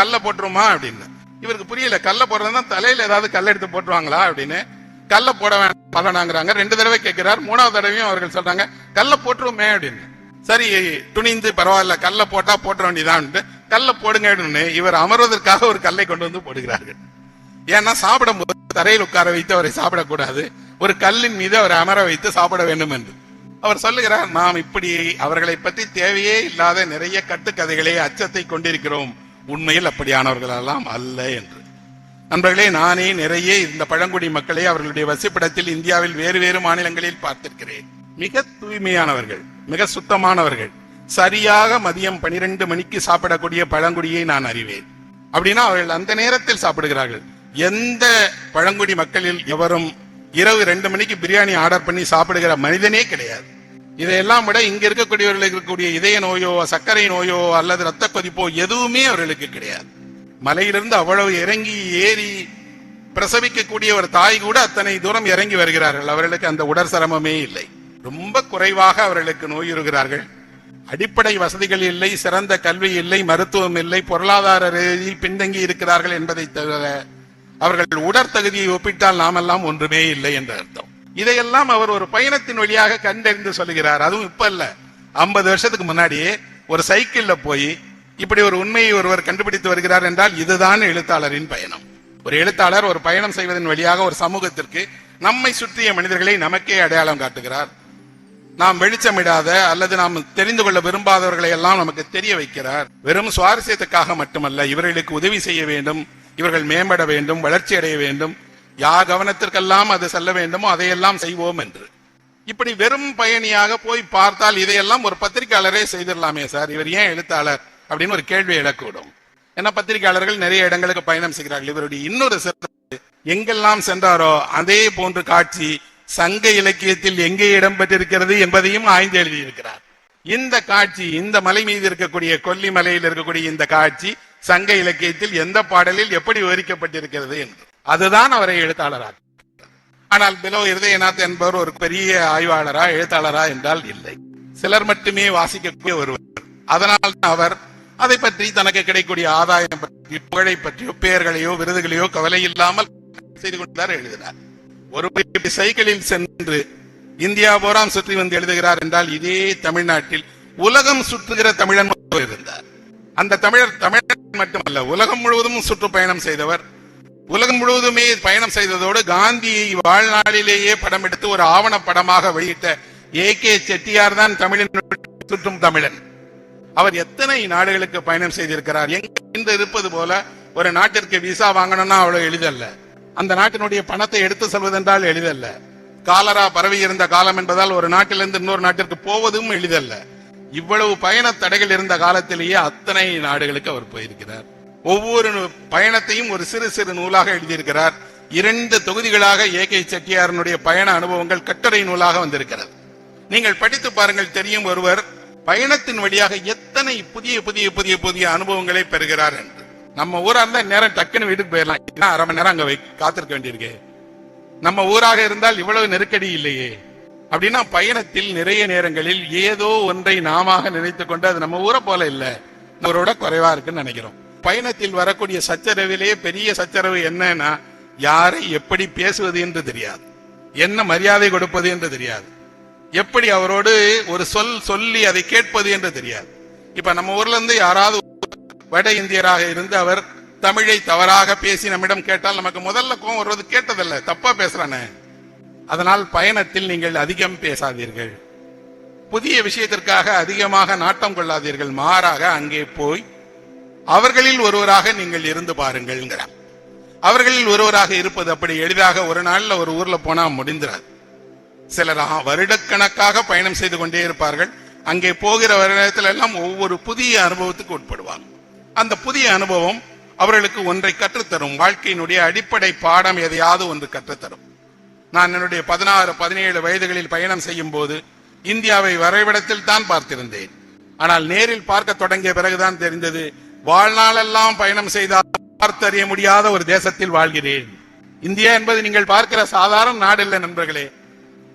கல்ல போட்டுருமா அப்படின்னு. இவருக்கு புரியல, கல்ல போடுறதுனா தலையில ஏதாவது கல்ல எடுத்து போட்டுருவாங்களா அப்படின்னு. கல்ல போட வேண்டாம் பலனாங்கிறாங்க. 2 தடவை கேட்கிறார். 3வது தடவையும் அவர்கள் சொல்றாங்க கல்ல போட்டுருமே அப்படின்னு. சரி துணிந்து பரவாயில்ல கல்ல போட்டா போட்ட வேண்டியதான், கல்ல போடுங்க அப்படின்னு இவர் அமர்வதற்காக ஒரு கல்லை கொண்டு வந்து போடுகிறார்கள். ஏன்னா சாப்பிடும் போது தரையில் உட்கார வைத்து அவரை சாப்பிடக்கூடாது, ஒரு கல்லின் மீது அவரை அமர வைத்து சாப்பிட வேண்டும் என்று அவர் சொல்லுகிறார். நாம் இப்படி அவர்களை பற்றி தேவையே இல்லாத நிறைய கட்டுக்கதைகளை அச்சத்தை கொண்டிருக்கிறோம், உண்மையில் அப்படியானவர்கள் எல்லாம் அல்ல என்று. நண்பர்களே, நானே நிறைய இந்த பழங்குடி மக்களை அவர்களுடைய வசிப்பிடத்தில் இந்தியாவில் வேறு வேறு மாநிலங்களில் பார்த்திருக்கிறேன். மிக தூய்மையானவர்கள், மிக சுத்தமானவர்கள். சரியாக மதியம் 12 மணிக்கு சாப்பிடக்கூடிய பழங்குடியை நான் அறிவேன். அப்படின்னா அவர்கள் அந்த நேரத்தில் சாப்பிடுகிறார்கள். எந்த பழங்குடி மக்களில் எவரும் இரவு 2 மணிக்கு பிரியாணி ஆர்டர் பண்ணி சாப்பிடுகிற மனிதனே கிடையாது. இதையெல்லாம் விட இங்க இருக்கக்கூடியவர்களுக்கு இருக்கக்கூடிய இதய நோயோ சர்க்கரை நோயோ அல்லது ரத்த கொதிப்போ எதுவுமே அவர்களுக்கு கிடையாது. மலையிலிருந்து அவ்வளவு இறங்கி ஏறி பிரசவிக்கக்கூடிய ஒரு தாய் கூட அத்தனை தூரம் இறங்கி வருகிறார்கள். அவர்களுக்கு அந்த உடற் சிரமமே இல்லை. ரொம்ப குறைவாக அவர்களுக்கு நோயுறுகிறார்கள். அடிப்படை வசதிகள் இல்லை, சிறந்த கல்வி இல்லை, மருத்துவம் இல்லை, பொருளாதார ரீதியில் பின்தங்கி இருக்கிறார்கள் என்பதை தவிர அவர்கள் உடற்தகுதியை ஒப்பிட்டால் நாமெல்லாம் ஒன்றுமே இல்லை என்ற அர்த்தம். இதையெல்லாம் அவர் ஒரு பயணத்தின் வழியாக கண்டறிந்து சொல்லுகிறார். அதுவும் இப்ப இல்ல, 50 வருஷத்துக்கு முன்னாடியே ஒரு சைக்கிள்ல போய் இப்படி ஒரு உண்மையை ஒருவர் கண்டுபிடித்து வருகிறார் என்றால் இதுதான் எழுத்தாளரின் பயணம். ஒரு எழுத்தாளர் ஒரு பயணம் செய்வதன் வழியாக ஒரு சமூகத்திற்கு நம்மை சுற்றிய மனிதர்களை நமக்கே அடையாளம் காட்டுகிறார். நாம் வெளிச்சமிடாத அல்லது நாம் தெரிந்து கொள்ள விரும்பாதவர்களை எல்லாம் நமக்கு தெரிய வைக்கிறார். வெறும் சுவாரஸ்யத்துக்காக மட்டுமல்ல, இவர்களுக்கு உதவி செய்ய வேண்டும், இவர்கள் மேம்பட வேண்டும், வளர்ச்சி அடைய வேண்டும், யார் கவனத்திற்கெல்லாம் அது செல்ல வேண்டுமோ அதையெல்லாம் செய்வோம் என்று. இப்படி வெறும் பயணியாக போய் பார்த்தால் இதையெல்லாம் ஒரு பத்திரிகையாளரே செய்திடலாமே சார், இவர் ஏன் எழுத்தாளர் அப்படின்னு ஒரு கேள்வி எழக்கூடும். ஏன்னா பத்திரிகையாளர்கள் நிறைய இடங்களுக்கு பயணம் செய்கிறார்கள். இவருடைய இன்னொரு சிறப்பு, எங்கெல்லாம் சென்றாரோ அதே போன்ற காட்சி சங்க இலக்கியத்தில் எங்கே இடம்பெற்றிருக்கிறது என்பதையும் ஆய்ந்து எழுதியிருக்கிறார். இந்த காட்சி, இந்த மலை மீது இருக்கக்கூடிய கொல்லிமலையில் இருக்கக்கூடிய இந்த காட்சி சங்க இலக்கியத்தில் எந்த பாடலில் எப்படி விவரிக்கப்பட்டிருக்கிறது என்று, அதுதான் அவரை எழுத்தாளராக. ஆனால் பிலோ இருதயநாத் என்பவர் ஒரு பெரிய ஆய்வாளரா எழுத்தாளரா என்றால் இல்லை, சிலர் மட்டுமே வாசிக்கக்கூடிய ஒருவர். அதனால் அவர் அதை பற்றி தனக்கு கிடைக்கக்கூடிய ஆதாயம் பற்றி, புகழை பற்றியோ பெயர்களையோ விருதுகளையோ கவலை இல்லாமல் செய்து கொண்டுதான் எழுதினார். ஒரு சைக்கிளில் சென்று இந்தியா போராம் சுற்றி வந்து எழுதுகிறார் என்றால் இதே தமிழ்நாட்டில் உலகம் சுற்றுகிற தமிழன் இருந்தார். அந்த தமிழர் மட்டுமல்ல, உலகம் முழுவதும் சுற்றுப்பயணம் செய்தவர். உலகம் முழுவதுமே பயணம் செய்ததோடு காந்தியை வாழ்நாளிலேயே படம் எடுத்து ஒரு ஆவண படமாக வெளியிட்ட AK செட்டியார் தான் தமிழின் சுற்றும் தமிழன். அவர் எத்தனை நாடுகளுக்கு பயணம் செய்திருக்கிறார். எங்க இருப்பது போல ஒரு நாட்டிற்கு விசா வாங்கணும்னா அவ்வளவு எளிதல்ல. அந்த நாட்டினுடைய பணத்தை எடுத்து செல்வதென்றால் எளிதல்ல. காலரா பரவி இருந்த காலம் என்பதால் ஒரு நாட்டிலிருந்து இன்னொரு நாட்டிற்கு போவதும் எளிதல்ல. இவ்வளவு பயண தடைகள் இருந்த காலத்திலேயே அத்தனை நாடுகளுக்கு அவர் போயிருக்கிறார். ஒவ்வொரு பயணத்தையும் ஒரு சிறு சிறு நூலாக எழுதியிருக்கிறார். 2 தொகுதிகளாக AK செட்டியாரனுடைய பயண அனுபவங்கள் கட்டுரை நூலாக வந்திருக்கிறது. நீங்கள் படித்து பாருங்கள், தெரியும் ஒருவர் பயணத்தின் வழியாக எத்தனை புதிய புதிய புதிய புதிய அனுபவங்களை பெறுகிறார் என்று. நம்ம ஊரா இருந்தா நேரம் டக்குன்னு வீட்டுக்கு போயிடலாம், 1/2 மணி நேரம் அங்க காத்திருக்க வேண்டியிருக்கு. நம்ம ஊராக இருந்தால் இவ்வளவு நெருக்கடி இல்லையே. அப்படின்னா பயணத்தில் நிறைய நேரங்களில் ஏதோ ஒன்றை நாம நினைத்துக் கொண்டு அது நம்ம ஊரை போல இல்ல, அவரோட குறைவா இருக்குன்னு நினைக்கிறோம். பயணத்தில் வரக்கூடிய சச்சரவிலே பெரிய சச்சரவு என்னன்னா, யாரை எப்படி பேசுவது என்று தெரியாது, என்ன மரியாதை கொடுப்பது என்று தெரியாது, எப்படி அவரோடு ஒரு சொல்லி அதை கேட்பது என்று தெரியாது. இப்ப நம்ம ஊர்ல இருந்து யாராவது வட இந்தியராக இருந்து அவர் தமிழை தவறாக பேசி நம்மிடம் கேட்டால் நமக்கு முதல்ல கோவம் வருவது கேட்டதில்ல, தப்பா பேசுறானே. அதனால் பயணத்தில் நீங்கள் அதிகம் பேசாதீர்கள், புதிய விஷயத்திற்காக அதிகமாக நாட்டம் கொள்ளாதீர்கள். மாறாக அங்கே போய் அவர்களில் ஒருவராக நீங்கள் இருந்து பாருங்கள். அவர்களில் ஒருவராக இருப்பது அப்படி எளிதாக ஒரு நாள்ல ஒரு ஊர்ல போனா முடிந்துறாது. சிலர் வருடக்கணக்காக பயணம் செய்து கொண்டே இருப்பார்கள். அங்கே போகிற வருடத்தில் எல்லாம் ஒவ்வொரு புதிய அனுபவத்துக்கு உட்படுவாங்க. அந்த புதிய அனுபவம் அவர்களுக்கு ஒன்றை கற்றுத்தரும். வாழ்க்கையினுடைய அடிப்படை பாடம் எதையாவது ஒன்று கற்றுத்தரும். நான் என்னுடைய 16-17 வயதுகளில் பயணம் செய்யும் போது இந்தியாவை வரைபடத்தில் தான் பார்த்திருந்தேன். ஆனால் நேரில் பார்க்க தொடங்கிய பிறகுதான் தெரிந்தது, வாழ்நாளெல்லாம் பயணம் செய்தால் பார்த்தறிய முடியாத ஒரு தேசத்தில் வாழ்கிறேன். இந்தியா என்பது நீங்கள் பார்க்கிற சாதாரண நாடு இல்லை நண்பர்களே.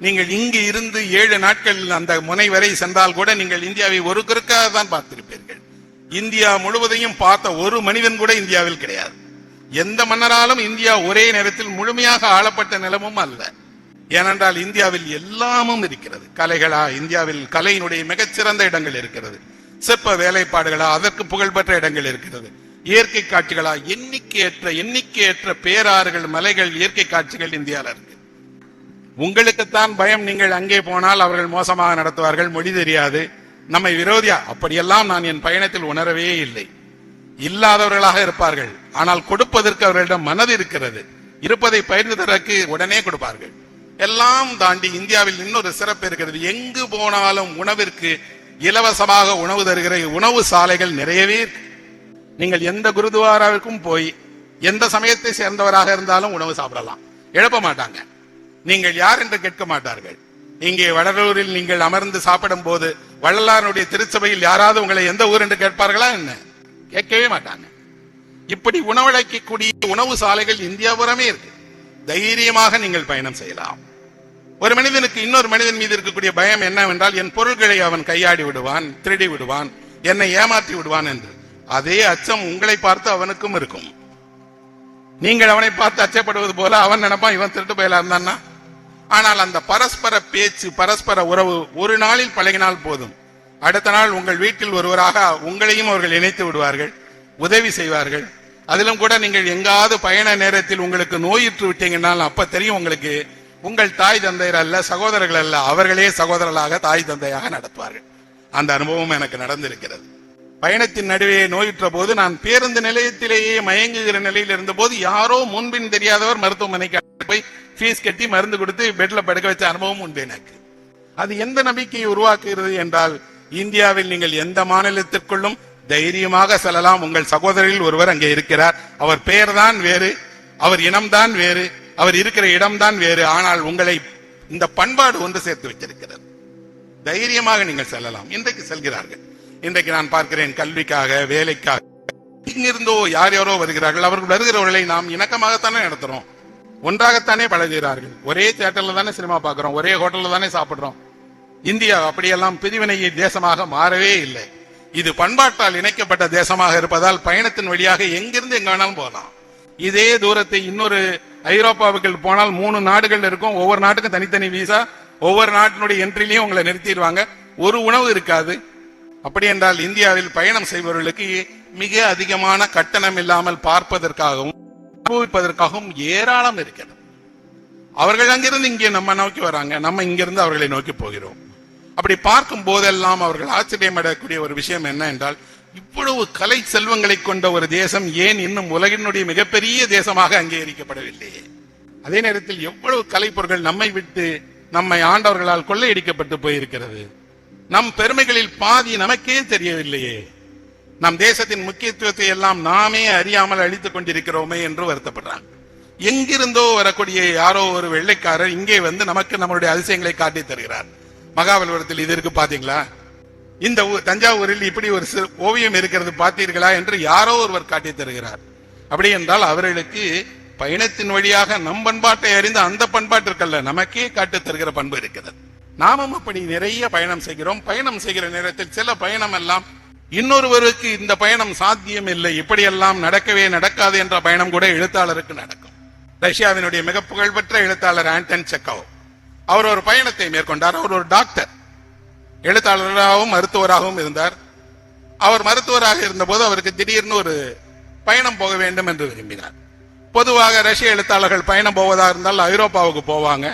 நீங்கள் இங்கு இருந்து 7 நாட்கள் அந்த முனை வரை சென்றால் கூட நீங்கள் இந்தியாவை ஒரு குறுக்காக தான் பார்த்திருப்பீர்கள். இந்தியா முழுவதையும் பார்த்த ஒரு மனிதன் கூட இந்தியாவில் கிடையாது. எந்த மன்னராலும் இந்தியா ஒரே நேரத்தில் முழுமையாக ஆளப்பட்ட நிலமும் அல்ல. ஏனென்றால் இந்தியாவில் எல்லாமும் இருக்கிறது. கலைகளா, இந்தியாவில் கலையினுடைய மிகச்சிறந்த இடங்கள் இருக்கிறது. சிற்ப வேலைப்பாடுகளா, அதற்கு புகழ்பெற்ற இடங்கள் இருக்கிறது. இயற்கை காட்சிகளா, எண்ணிக்கையற்ற பேராறுகள், மலைகள், இயற்கை காட்சிகள் இந்தியாவில் இருக்கு. உங்களுக்குத்தான் பயம், நீங்கள் அங்கே போனால் அவர்கள் மோசமாக நடத்துவார்கள், மொழி தெரியாது, நம்மை விரோதியா. அப்படியெல்லாம் நான் என் பயணத்தில் உணரவே இல்லை. இல்லாதவர்களாக இருப்பார்கள், ஆனால் கொடுப்பதற்கு அவர்களிடம் மனது இருக்கிறது. இருப்பதை பகிர்ந்து தரக்கு உடனே கொடுப்பார்கள். எல்லாம் தாண்டி இந்தியாவில் இன்னொரு சிறப்பு இருக்கிறது. எங்கு போனாலும் உணவிற்கு இலவசமாக உணவு தருகிற உணவு சாலைகள் நிறையவே இருக்கு. நீங்கள் எந்த குருதுவாராவிற்கும் போய் எந்த சமயத்தை சேர்ந்தவராக இருந்தாலும் உணவு சாப்பிடலாம், இழப்ப மாட்டாங்க. நீங்கள் யார் என்று கேட்க மாட்டார்கள். இங்கே வடலூரில் நீங்கள் அமர்ந்து சாப்பிடும் போது வள்ளலாருடைய திருச்சபையில் யாராவது உங்களை எந்த ஊர் என்று கேட்பார்களா? என்ன, கேட்கவே மாட்டாங்க. இப்படி உணவளிக்கக்கூடிய உணவு சாலைகள் இந்தியாபுரமே இருக்கு. தைரியமாக நீங்கள் பயணம் செய்யலாம். ஒரு மனிதனுக்கு இன்னொரு மனிதன் மீது இருக்கக்கூடிய பயம் என்னவென்றால், என் பொருட்களை அவன் கையாடி விடுவான், திருடி விடுவான், என்னை ஏமாற்றி விடுவான் என்று. அதே அச்சம் உங்களை பார்த்து அவனுக்கும் இருக்கும். நீங்கள் அவனை பார்த்து அச்சப்படுவது போல அவன் நினைப்பான், இவன் திருட்டு போயலா இருந்தான்னா. ஆனால் அந்த பரஸ்பர பேச்சு, பரஸ்பர உறவு ஒரு நாளில் பழகினால் போதும். அடுத்த நாள் உங்கள் வீட்டில் ஒருவராக உங்களையும் அவர்கள் இணைத்து விடுவார்கள், உதவி செய்வார்கள். அதிலும் கூட நீங்கள் எங்காவது பயண நேரத்தில் உங்களுக்கு நோயுற்று விட்டீங்கன்னால் அப்ப தெரியும் உங்களுக்கு, உங்கள் தாய் தந்தையர் அல்ல, சகோதரர்கள் அல்ல, அவர்களே சகோதரர்களாக தாய் தந்தையாக நடத்துவார்கள். அந்த அனுபவம் எனக்கு நடந்திருக்கிறது. பயணத்தின் நடுவே நோயுற்ற போது நான் பேருந்து நிலையத்திலேயே மயங்குகிற நிலையில் இருந்த போது யாரோ முன்பின் தெரியாதவர் மருத்துவமனைக்கு போய் ஃபீஸ் கட்டி மருந்து கொடுத்து பெட்ல படுக்க வச்ச அனுபவம் உண்டு எனக்கு. அது எந்த நம்பிக்கையை உருவாக்குகிறது என்றால், இந்தியாவில் நீங்கள் எந்த மாநிலத்திற்குள்ளும் தைரியமாக செல்லலாம். உங்கள் சகோதரில் ஒருவர் அங்கே இருக்கிறார். அவர் பெயர் தான் வேறு, அவர் இனம்தான் வேறு, அவர் இருக்கிற இடம்தான் வேறு. ஆனால் உங்களை இந்த பண்பாடு ஒன்று சேர்த்து வைத்திருக்கிறது. தைரியமாக நீங்கள் செல்லலாம். இன்றைக்கு செல்கிறார்கள். இன்றைக்கு நான் பார்க்கிறேன், கல்விக்காக, வேலைக்காக இங்கிருந்தோ யார் யாரோ வருகிறார்கள். அவர்கள் வருகிறவர்களை நாம் இணக்கமாகத்தானே நடத்துறோம், ஒன்றாகத்தானே பழகுகிறார்கள். ஒரே தியேட்டர்ல தானே சினிமா பார்க்கிறோம், ஒரே ஹோட்டல்ல தானே சாப்பிடுறோம். இந்தியா அப்படியெல்லாம் பிரிவினையை தேசமாக மாறவே இல்லை. இது பண்பாட்டால் இணைக்கப்பட்ட தேசமாக இருப்பதால் பயணத்தின் வழியாக எங்கிருந்து எங்க வேணாலும் போகலாம். இதே தூரத்தை இன்னொரு ஐரோப்பாவுக்கு போனால் 3 நாடுகள் இருக்கும். ஒவ்வொரு நாட்டுக்கும் தனித்தனி வீசா, ஒவ்வொரு நாட்டினுடைய என்ட்ரிலையும் உங்களை நிறுத்திடுவாங்க. ஒரு உணவு இருக்காது. அப்படி என்றால் இந்தியாவில் பயணம் செய்பவர்களுக்கு மிக அதிகமான கட்டணம் இல்லாமல் பார்ப்பதற்காகவும் அனுபவிப்பதற்காகவும் ஏராளம் இருக்கிறது. அவர்கள் அங்கிருந்து இங்கே நம்ம நோக்கி வராங்க, நம்ம இங்கிருந்து அவர்களை நோக்கி போகிறோம். அப்படி பார்க்கும் போதெல்லாம் அவர்கள் ஆச்சரியப்படக்கூடிய ஒரு விஷயம் என்ன என்றால், இவ்வளவு கலை செல்வங்களை கொண்ட ஒரு தேசம் ஏன் இன்னும் உலகினுடைய மிகப்பெரிய தேசமாக அங்கீகரிக்கப்படவில்லையே? அதே நேரத்தில் எவ்வளவு கலைப்பொருட்கள் நம்மை விட்டு நம்மை ஆண்டவர்களால் கொள்ளையடிக்கப்பட்டு போயிருக்கிறது. நம் பெருமைகளில் பாதி நமக்கே தெரியவில்லையே. நம் தேசத்தின் முக்கியத்துவத்தை எல்லாம் நாமே அறியாமல் அழித்துக் கொண்டிருக்கிறோமே என்று வருத்தப்படுறாங்க. எங்கிருந்தோ வரக்கூடிய யாரோ ஒரு வெள்ளைக்காரர் இங்கே வந்து நமக்கு நம்மளுடைய அதிசயங்களை காட்டி தருகிறார். மகாபலிபுரத்தில் இது இருக்கு பாத்தீங்களா, இந்த தஞ்சாவூரில் இப்படி ஒரு ஓவியம் இருக்கிறது பார்த்தீர்களா என்று யாரோ ஒருவர் காட்டி தருகிறார். அப்படி என்றால் அவர்களுக்கு பயணத்தின் வழியாக நம் பண்பாட்டை அறிந்து அந்த பண்பாட்டிற்கல்ல நமக்கே காட்டி தருகிற பண்பு இருக்கிறது. நாமும் அப்படி நிறைய பயணம் செய்கிறோம். பயணம் செய்கிற நேரத்தில் சில பயணம் எல்லாம் இன்னொருவருக்கு இந்த பயணம் சாத்தியம் இல்லை, இப்படியெல்லாம் நடக்கவே நடக்காது என்ற பயணம் கூட எழுத்தாளருக்கு நடக்கும். ரஷ்யாவினுடைய மிக புகழ்பெற்ற எழுத்தாளர் ஆண்டன் செக்கோவ், அவர் ஒரு பயணத்தை மேற்கொண்டார். அவர் ஒரு டாக்டர், எழுத்தாளராகவும் மருத்துவராகவும் இருந்தார். அவர் மருத்துவராக இருந்தபோது அவருக்கு திடீர்னு ஒரு பயணம் போக வேண்டும் என்று விரும்பினார். பொதுவாக ரஷ்ய எழுத்தாளர்கள் பயணம் போவதாக இருந்தால் ஐரோப்பாவுக்கு போவாங்க,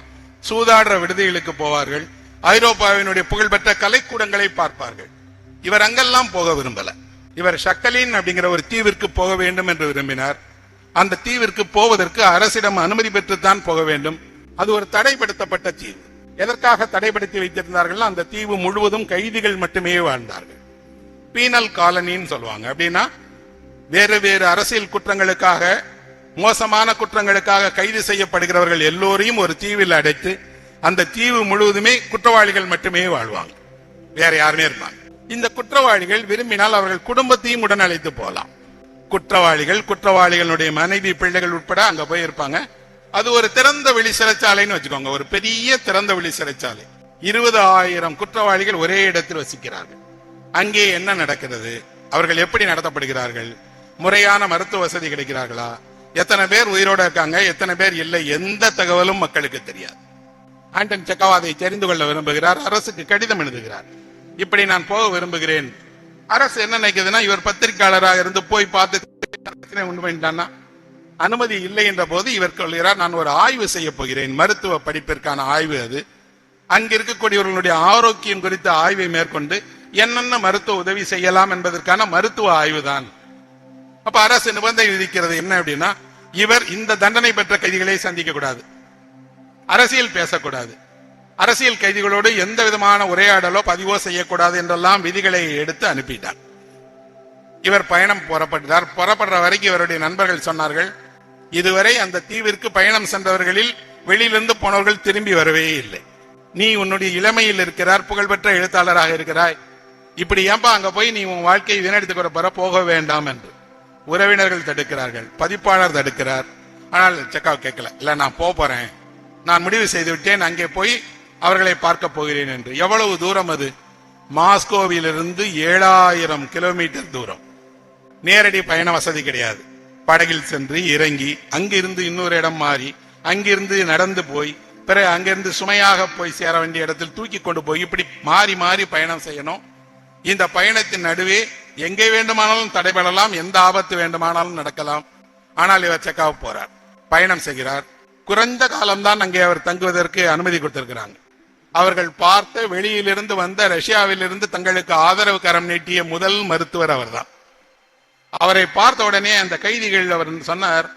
சூதாடுற விடுதிகளுக்கு போவார்கள், ஐரோப்பாவினுடைய புகழ்பெற்ற கலைக்கூடங்களை பார்ப்பார்கள். இவர் அங்கெல்லாம் போக விரும்பல. இவர் ஷக்கலின் அப்படிங்கிற ஒரு தீவிற்கு போக வேண்டும் என்று விரும்பினார். அந்த தீவிற்கு போவதற்கு அரசிடம் அனுமதி பெற்றுத்தான் போக வேண்டும். அது ஒரு தடைப்படுத்தப்பட்ட தீவு. எதற்காக தடைப்படுத்தி வைத்திருந்தார்கள்? அந்த தீவு முழுவதும் கைதிகள் மட்டுமே வாழ்ந்தார்கள். பீனல் காலனின்னு சொல்லுவாங்க. அப்படின்னா வேறு வேறு அரசியல் குற்றங்களுக்காக, மோசமான குற்றங்களுக்காக கைது செய்யப்படுகிறவர்கள் எல்லோரையும் ஒரு தீவில் அடைத்து அந்த தீவு முழுவதுமே குற்றவாளிகள் மட்டுமே வாழ்வாங்க, வேற யாருமே இருந்தாங்க. இந்த குற்றவாளிகள் விரும்பினால் அவர்கள் குடும்பத்தையும் உடன் அழைத்து போகலாம். குற்றவாளிகளுடைய மனைவி, பிள்ளைகள் உட்பட அங்க போய் இருப்பாங்க. அது ஒரு திறந்த வெளி சிறைச்சாலைன்னு வச்சுக்கோங்க, ஒரு பெரிய திறந்த வெளி சிறைச்சாலை. 20,000 குற்றவாளிகள் ஒரே இடத்தில் வசிக்கிறார்கள். அங்கே என்ன நடக்கிறது? அவர்கள் எப்படி நடத்தப்படுகிறார்கள், முறையான மருத்துவ வசதி கிடைக்கிறார்களா, எத்தனை பேர் உயிரோட இருக்காங்க, எத்தனை பேர் இல்லை, எந்த தகவலும் மக்களுக்கு தெரியாது. ஆண்டன் செக்கோவா அதை தெரிந்து கொள்ள விரும்புகிறார். அரசுக்கு கடிதம் எழுதுகிறார், இப்படி நான் போக விரும்புகிறேன். அரசு என்ன நினைக்குதுன்னா, இவர் பத்திரிகையாளராக இருந்து போய் பார்த்து உண்டு பண்ணிட்டான்னா அனுமதி இல்லை என்ற போது இவர் சொல்கிறார், நான் ஒரு ஆய்வு செய்ய போகிறேன், மருத்துவ படிப்பிற்கான ஆய்வு. அது அங்க இருக்கக்கூடியவர்களுடைய ஆரோக்கியம் குறித்த ஆய்வை மேற்கொண்டு என்னென்ன மருத்துவ உதவி செய்யலாம் என்பதற்கான மருத்துவ ஆய்வு தான். அப்ப அரசு நிபந்தனை விதிக்கிறது என்ன அப்படின்னா, இவர் இந்த தண்டனை பெற்ற கைதிகளை சந்திக்க கூடாது, அரசியல் பேசக்கூடாது, அரசியல் கைதிகளோடு எந்த விதமான உரையாடலோ பதிவோ செய்யக்கூடாது என்றெல்லாம் விதிகளை எடுத்து அனுப்பிட்டார். இவர் பயணம் புறப்பட்டார். புறப்படுற வரைக்கும் இவருடைய நண்பர்கள் சொன்னார்கள், இதுவரை அந்த தீவிற்கு பயணம் சென்றவர்களில் வெளியிலிருந்து போனவர்கள் திரும்பி வரவே இல்லை. நீ உன்னுடைய இளமையில் இருக்கிறார், புகழ்பெற்ற எழுத்தாளராக இருக்கிறாய், இப்படி ஏன்பா அங்க போய் நீ உன் வாழ்க்கையை வீணடித்துக் கொள்ள போற, போக வேண்டாம் என்று உறவினர்கள் தடுக்கிறார்கள், பதிப்பாளர் தடுக்கிறார். ஆனால் செக்கோவா கேட்கல, இல்ல நான் போறேன், நான் முடிவு செய்து விட்டேன், அங்கே போய் அவர்களை பார்க்க போகிறேன் என்று. எவ்வளவு தூரம் அது? மாஸ்கோவிலிருந்து 7000 கிலோமீட்டர் தூரம். நேரடி பயண வசதி கிடையாது. படகில் சென்று இறங்கி அங்கிருந்து இன்னொரு இடம் மாறி அங்கிருந்து நடந்து போய் பிறகு அங்கிருந்து சுமையாக போய் சேர வேண்டிய இடத்தில் தூக்கி கொண்டு போய் இப்படி மாறி மாறி பயணம் செய்யணும். இந்த பயணத்தின் நடுவே எங்கே வேண்டுமானாலும் தடைபடலாம், எந்த ஆபத்து வேண்டுமானாலும் நடக்கலாம். ஆனால் இவர் செக்கோவா போறார், பயணம் செய்கிறார். குறைந்த காலம்தான் அங்கே அவர் தங்குவதற்கு அனுமதி கொடுத்திருக்கிறாங்க. அவர்கள் பார்த்த வெளியிலிருந்து வந்த ரஷ்யாவிலிருந்து தங்களுக்கு ஆதரவு கரம் நீட்டிய முதல் மருத்துவர் அவர்தான். அவரை பார்த்த உடனே அந்த கைதிகள் அவர் சொன்னார்,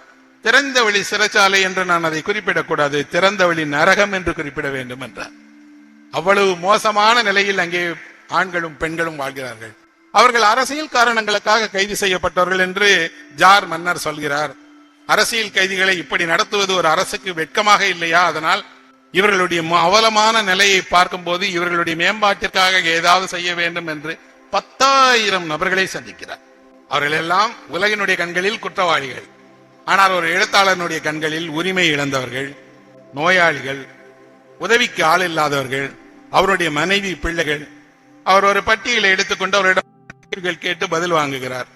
திறந்த வெளி சிறைச்சாலை என்று நான் அதை குறிப்பிடக்கூடாது, திறந்த வெளி நரகம் என்று குறிப்பிட வேண்டும் என்றார். அவ்வளவு மோசமான நிலையில் அங்கே ஆண்களும் பெண்களும் வாழ்கிறார்கள். அவர்கள் அரசியல் காரணங்களுக்காக கைது செய்யப்பட்டவர்கள் என்று ஜார் மன்னர் சொல்கிறார். அரசியல் கைதிகளை இப்படி நடத்துவது ஒரு அரசுக்கு வெட்கமாக இல்லையா? அதனால் இவர்களுடைய அவலமான நிலையை பார்க்கும் போது இவர்களுடைய மேம்பாட்டிற்காக ஏதாவது செய்ய வேண்டும் என்று 10,000 நபர்களை சந்திக்கிறார். அவர்கள் எல்லாம் உலகினுடைய கண்களில் குற்றவாளிகள், ஆனால் ஒரு எழுத்தாளனுடைய கண்களில் உரிமை இழந்தவர்கள், நோயாளிகள், உதவிக்கு ஆள் இல்லாதவர்கள், அவருடைய மனைவி, பிள்ளைகள். அவர் ஒரு பட்டியலை எடுத்துக்கொண்டு அவரிடம் கேட்டு பதில் வாங்குகிறார்.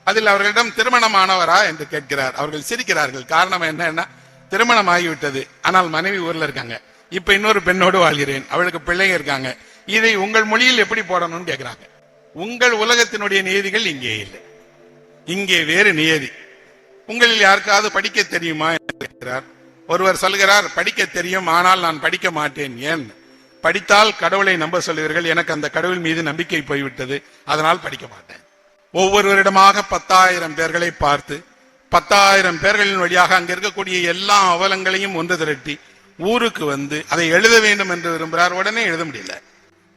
அதில் அவர்களிடம் திருமணமானவரா என்று கேட்கிறார். அவர்கள் சிரிக்கிறார்கள். காரணம் என்னன்னா, திருமணம் ஆகிவிட்டது, ஆனால் மனைவி ஊர்ல இருக்காங்க, இப்ப இன்னொரு பெண்ணோடு வாழ்கிறேன், அவளுக்கு பிள்ளைங்க இருக்காங்க, இதை உங்கள் மொழியில் எப்படி போடணும்னு கேட்கிறாங்க. உங்கள் உலகத்தினுடைய நியதிகள் இங்கே இல்லை, இங்கே வேறு நியதி. உங்களில் யாருக்காவது படிக்க தெரியுமா என்று கேட்கிறார். ஒருவர் சொல்கிறார், படிக்க தெரியும், ஆனால் நான் படிக்க மாட்டேன். ஏன்? படித்தால் கடவுளை நம்ப சொல்லுவீர்கள், எனக்கு அந்த கடவுள் மீது நம்பிக்கை போய்விட்டது, அதனால் படிக்க மாட்டேன். ஒவ்வொருவரிடமாக 10,000 பேர்களை பார்த்து 10,000 பேர்களின் வழியாக அங்க இருக்கக்கூடிய எல்லா அவலங்களையும் ஒன்று திரட்டி ஊருக்கு வந்து அதை எழுத வேண்டும் என்று விரும்புகிறார். உடனே எழுத முடியல.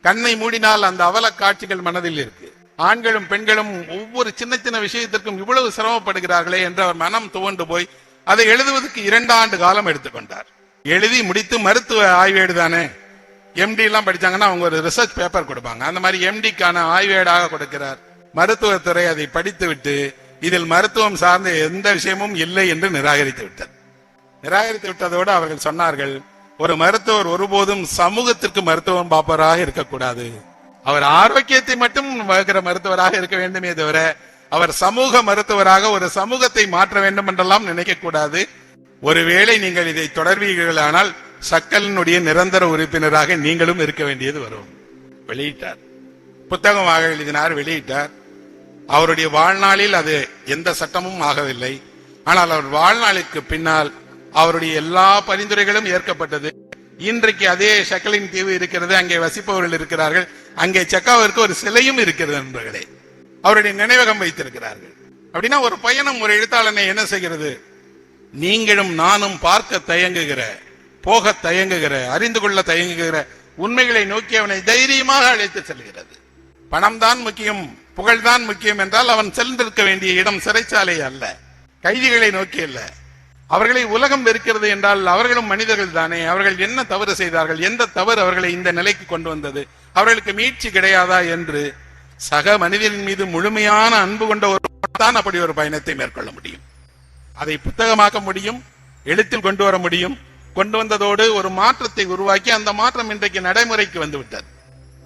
கண்ணை மூடினால் அந்த அவல காட்சிகள் மனதில் இருக்கு. ஆண்களும் பெண்களும் ஒவ்வொரு சின்ன சின்ன விஷயத்திற்கும் இவ்வளவு சிரமப்படுகிறார்களே என்று அவர் மனம் துவண்டு போய் அதை எழுதுவதற்கு 2 ஆண்டு காலம் எடுத்துக்கொண்டார். எழுதி முடித்து மருத்துவ ஆய்வேடு தானே, எம்டி எல்லாம் படிச்சாங்கன்னா அவங்க ஒரு ரிசர்ச் பேப்பர் கொடுப்பாங்க, அந்த மாதிரி எம்டிக்கான ஆய்வேடாக கொடுக்கிறார். மருத்துவத்துறை அதை படித்து விட்டு இதில் மருத்துவம் சார்ந்த எந்த விஷயமும் இல்லை என்று நிராகரித்து விட்டார். நிராகரித்து விட்டதோடு அவர்கள் சொன்னார்கள், ஒரு மருத்துவர் ஒருபோதும் சமூகத்திற்கு மருத்துவம் பார்ப்பவராக இருக்கக்கூடாது, அவர் ஆரோக்கியத்தை மட்டும் வகுக்கிற மருத்துவராக இருக்க வேண்டுமே தவிர அவர் சமூக மருத்துவராக ஒரு சமூகத்தை மாற்ற வேண்டும் என்றெல்லாம் நினைக்க கூடாது. ஒருவேளை நீங்கள் இதை தொடர்வீர்களானால் சக்கலினுடைய நிரந்தர உறுப்பினராக நீங்களும் இருக்க வேண்டியது வரும். வெளியிட்டார், புத்தகமாக எழுதினார், வெளியிட்டார். அவருடைய வாழ்நாளில் அது எந்த சட்டமும் ஆகவில்லை. ஆனால் அவர் வாழ்நாளுக்கு பின்னால் அவருடைய எல்லா பரிந்துரைகளும் ஏற்கப்பட்டது. இன்றைக்கு அதே ஷக்கலின் தீவு இருக்கிறது, அங்கே வசிப்பவர்கள் இருக்கிறார்கள், அங்கே செக்கோவாவிற்கு ஒரு சிலையும் இருக்கிறது நண்பர்களே, அவருடைய நினைவகம் வைத்திருக்கிறார்கள். அப்படின்னா ஒரு பயணம் ஒரு எழுத்தாளனை என்ன செய்கிறது? நீங்களும் நானும் பார்க்க தயங்குகிற, போக தயங்குகிற, அறிந்து கொள்ள தயங்குகிற உண்மைகளை நோக்கி அவனை தைரியமாக அழைத்து செல்கிறது. பணம் தான் முக்கியம், புகழ்தான் முக்கியம் என்றால் அவன் சென்றிருக்க வேண்டிய இடம் சிறைச்சாலை அல்ல, கைதிகளை நோக்கி அல்ல. அவர்களை உலகம் வெறுக்கிறது என்றால் அவர்களும் மனிதர்கள் தானே, அவர்கள் என்ன தவறு செய்தார்கள், எந்த தவறு அவர்களை இந்த நிலைக்கு கொண்டு வந்தது, அவர்களுக்கு மீட்சி கிடையாதா என்று சக மனிதனின் மீது முழுமையான அன்பு கொண்ட ஒரு தான் அப்படி ஒரு பயணத்தை மேற்கொள்ள முடியும். அதை புத்தகமாக்க முடியும், எழுத்தில் கொண்டு வர முடியும். கொண்டு வந்ததோடு ஒரு மாற்றத்தை உருவாக்கி அந்த மாற்றம் இன்றைக்கு நடைமுறைக்கு வந்துவிட்டது.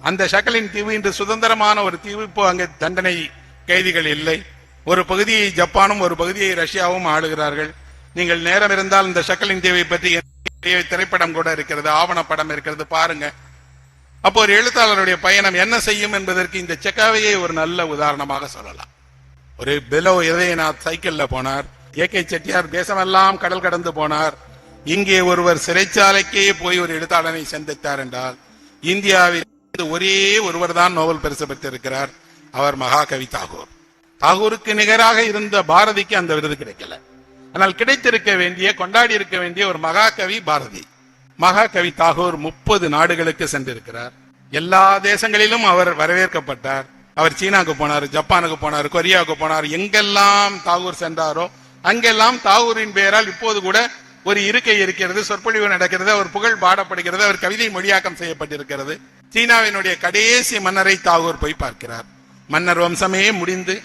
அந்த ஷக்கலின் தீவு இன்று சுதந்திரமான ஒரு தீவு. இப்போ அங்கே தண்டனை கைதிகள் இல்லை. ஒரு பகுதியை ஜப்பானும் ஒரு பகுதியை ரஷ்யாவும் ஆளுகிறார்கள். நீங்கள் நேரம் இருந்தால் இந்த ஷக்கலின் தீவை பற்றி திரைப்படம் கூட இருக்கிறது, ஆவணப்படம் இருக்கிறது, பாருங்க. அப்போ ஒரு எழுத்தாளருடைய பயணம் என்ன செய்யும் என்பதற்கு இந்த செக்காவையே ஒரு நல்ல உதாரணமாக சொல்லலாம். ஒரு பெலோ இதயநாத் சைக்கிள்ல போனார். ஏகே செட்டியார் தேசமெல்லாம் கடல் கடந்து போனார். இங்கே ஒருவர் சிறைச்சாலைக்கே போய் ஒரு எழுத்தாளனை சந்தித்தார் என்றால் இந்தியாவில் ஒரே ஒருவர் தான் நோபல் பரிசு பெற்றிருக்கிறார். அவர் மகாகவி தாகூர். தாகூருக்கு நிகராக இருந்த பாரதிக்கு அந்த விருது கிடைக்கல. ஆனால் கிடைத்திருக்க வேண்டிய, கொண்டாடி இருக்க வேண்டிய ஒரு மகாகவி பாரதி. மகாகவி தாகூர் 30 நாடுகளுக்கு சென்றிருக்கிறார். எல்லா தேசங்களிலும் அவர் வரவேற்கப்பட்டார். அவர் சீனாவுக்கு போனார், ஜப்பானுக்கு போனார், கொரியாவுக்கு போனார். எங்கெல்லாம் தாகூர் சென்றாரோ அங்கெல்லாம் தாகூரின் பெயரால் இப்போது கூட ஒரு இருக்கை இருக்கிறது, சொற்பொழிவு நடக்கிறது, அவர் புகழ் பாடப்படுகிறது, அவர் கவிதை மொழியாக்கம் செய்யப்பட்டிருக்கிறது. சீனாவினுடைய கடைசி மன்னரை தாகூர் போய் பார்க்கிறார். மன்னர் வம்சமே முடிந்து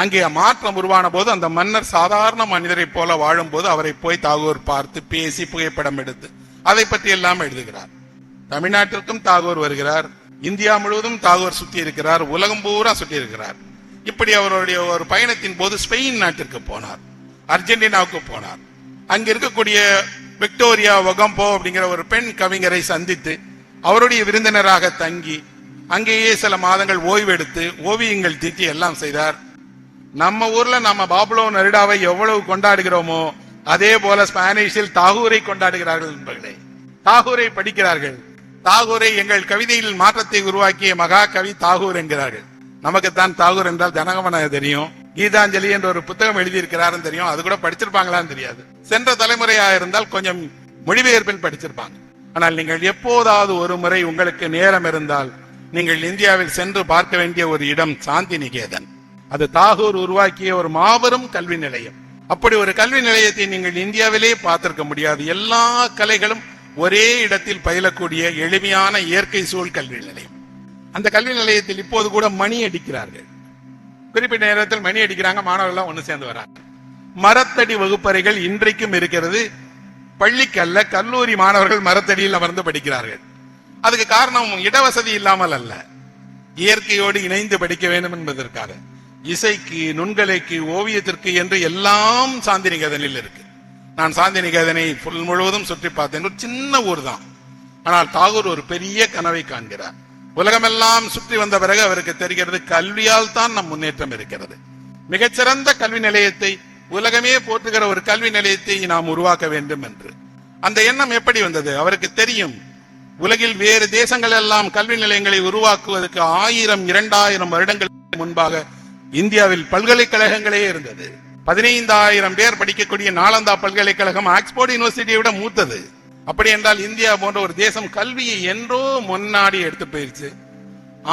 அங்கே மாற்றம் உருவான போது அந்த மன்னர் சாதாரண மனிதரை போல வாழும் போது அவரை போய் தாகூர் பார்த்து பேசி புகைப்படம் எடுத்து அதை பற்றி எல்லாம் எழுதுகிறார். தமிழ்நாட்டிற்கும் தாகூர் வருகிறார். இந்தியா முழுவதும் தாகூர் சுற்றி இருக்கிறார். உலகம் பூரா சுற்றி இருக்கிறார். இப்படி அவருடைய ஒரு பயணத்தின் போது ஸ்பெயின் நாட்டிற்கு போனார், அர்ஜென்டினாவுக்கு போனார். அங்க இருக்கக்கூடிய விக்டோரியா ஒகம்போ அப்படிங்கிற ஒரு பெண் கவிஞரை சந்தித்து அவருடைய விருந்தினராக தங்கி அங்கேயே சில மாதங்கள் ஓய்வெடுத்து ஓவியங்கள் தீட்டி எல்லாம் செய்தார். நம்ம ஊர்ல நம்ம பாப்லோ நெருடாவை எவ்வளவு கொண்டாடுகிறோமோ அதே போல ஸ்பானிஷில் தாகூரை கொண்டாடுகிறார்கள் என்பர்களே. தாகூரை படிக்கிறார்கள். தாகூரை எங்கள் கவிதையில் மாற்றத்தை உருவாக்கிய மகா கவி தாகூர் என்கிறார்கள். நமக்குத்தான் தாகூர் என்றால் ஜனகமன தெரியும், கீதாஞ்சலி என்ற ஒரு புத்தகம் எழுதியிருக்கிறாருன்னு தெரியும். அது கூட படிச்சிருப்பாங்களான்னு தெரியாது. சென்ற தலைமுறையா இருந்தால் கொஞ்சம் மொழிபெயர்ப்பில் படிச்சிருப்பாங்க. ஆனால் நீங்கள் எப்போதாவது ஒரு முறை உங்களுக்கு நேரம் இருந்தால் நீங்கள் இந்தியாவில் சென்று பார்க்க வேண்டிய ஒரு இடம் சாந்தி நிகேதன். அது தாகூர் உருவாக்கிய ஒரு மாபெரும் கல்வி நிலையம். அப்படி ஒரு கல்வி நிலையத்தை நீங்கள் இந்தியாவிலே பார்த்திருக்க முடியாது. எல்லா கலைகளும் ஒரே இடத்தில் பயிலக்கூடிய எளிமையான இயற்கை சூழ் கல்வி நிலையம். அந்த கல்வி நிலையத்தில் இப்போது கூட மணி அடிக்கிறார்கள். குறிப்பிட்ட நேரத்தில் மணி அடிக்கிறாங்க, மாணவர்கள் ஒன்று சேர்ந்து வராங்க. மரத்தடி வகுப்பறைகள் இன்றைக்கும் இருக்கிறது. பள்ளிக்கல்ல, கல்லூரி மாணவர்கள் மரத்தடியில் அமர்ந்து படிக்கிறார்கள். அதுக்கு காரணம் இடவசதி இல்லாமல் அல்ல, இயற்கையோடு இணைந்து படிக்க வேண்டும் என்பதற்காக. இசைக்கு, நுண்கலைக்கு, ஓவியத்திற்கு என்று எல்லாம் சாந்திநிகேதனில் இருக்கு. நான் சாந்திநிகேதனை முழுவதும் சுற்றி பார்த்தேன். ஒரு சின்ன ஊர் தான். ஆனால் தாகூர் ஒரு பெரிய கனவை காண்கிறார். உலகமெல்லாம் சுற்றி வந்த பிறகு அவருக்கு தெரிகிறது கல்வியால் தான் நம் முன்னேற்றம் இருக்கிறது. மிகச்சிறந்த கல்வி நிலையத்தை, உலகமே போற்றுகிற ஒரு கல்வி நிலையத்தை நாம் உருவாக்க வேண்டும் என்று. அந்த எண்ணம் எப்படி வந்தது? அவருக்கு தெரியும் உலகில் வேறு தேசங்கள் எல்லாம் கல்வி நிலையங்களை உருவாக்குவதற்கு 1000, 2000 வருடங்களுக்கு முன்பாக இந்தியாவில் பல்கலைக்கழகங்களே இருந்தது. 15,000 பேர் படிக்கக்கூடிய நாலந்தா பல்கலைக்கழகம் ஆக்ஸ்போர்ட் யூனிவர்சிட்டியை விட மூத்தது. அப்படி என்றால் இந்தியா போன்ற ஒரு தேசம் கல்வியை என்றோ முன்னாடி எடுத்து போயிருச்சு.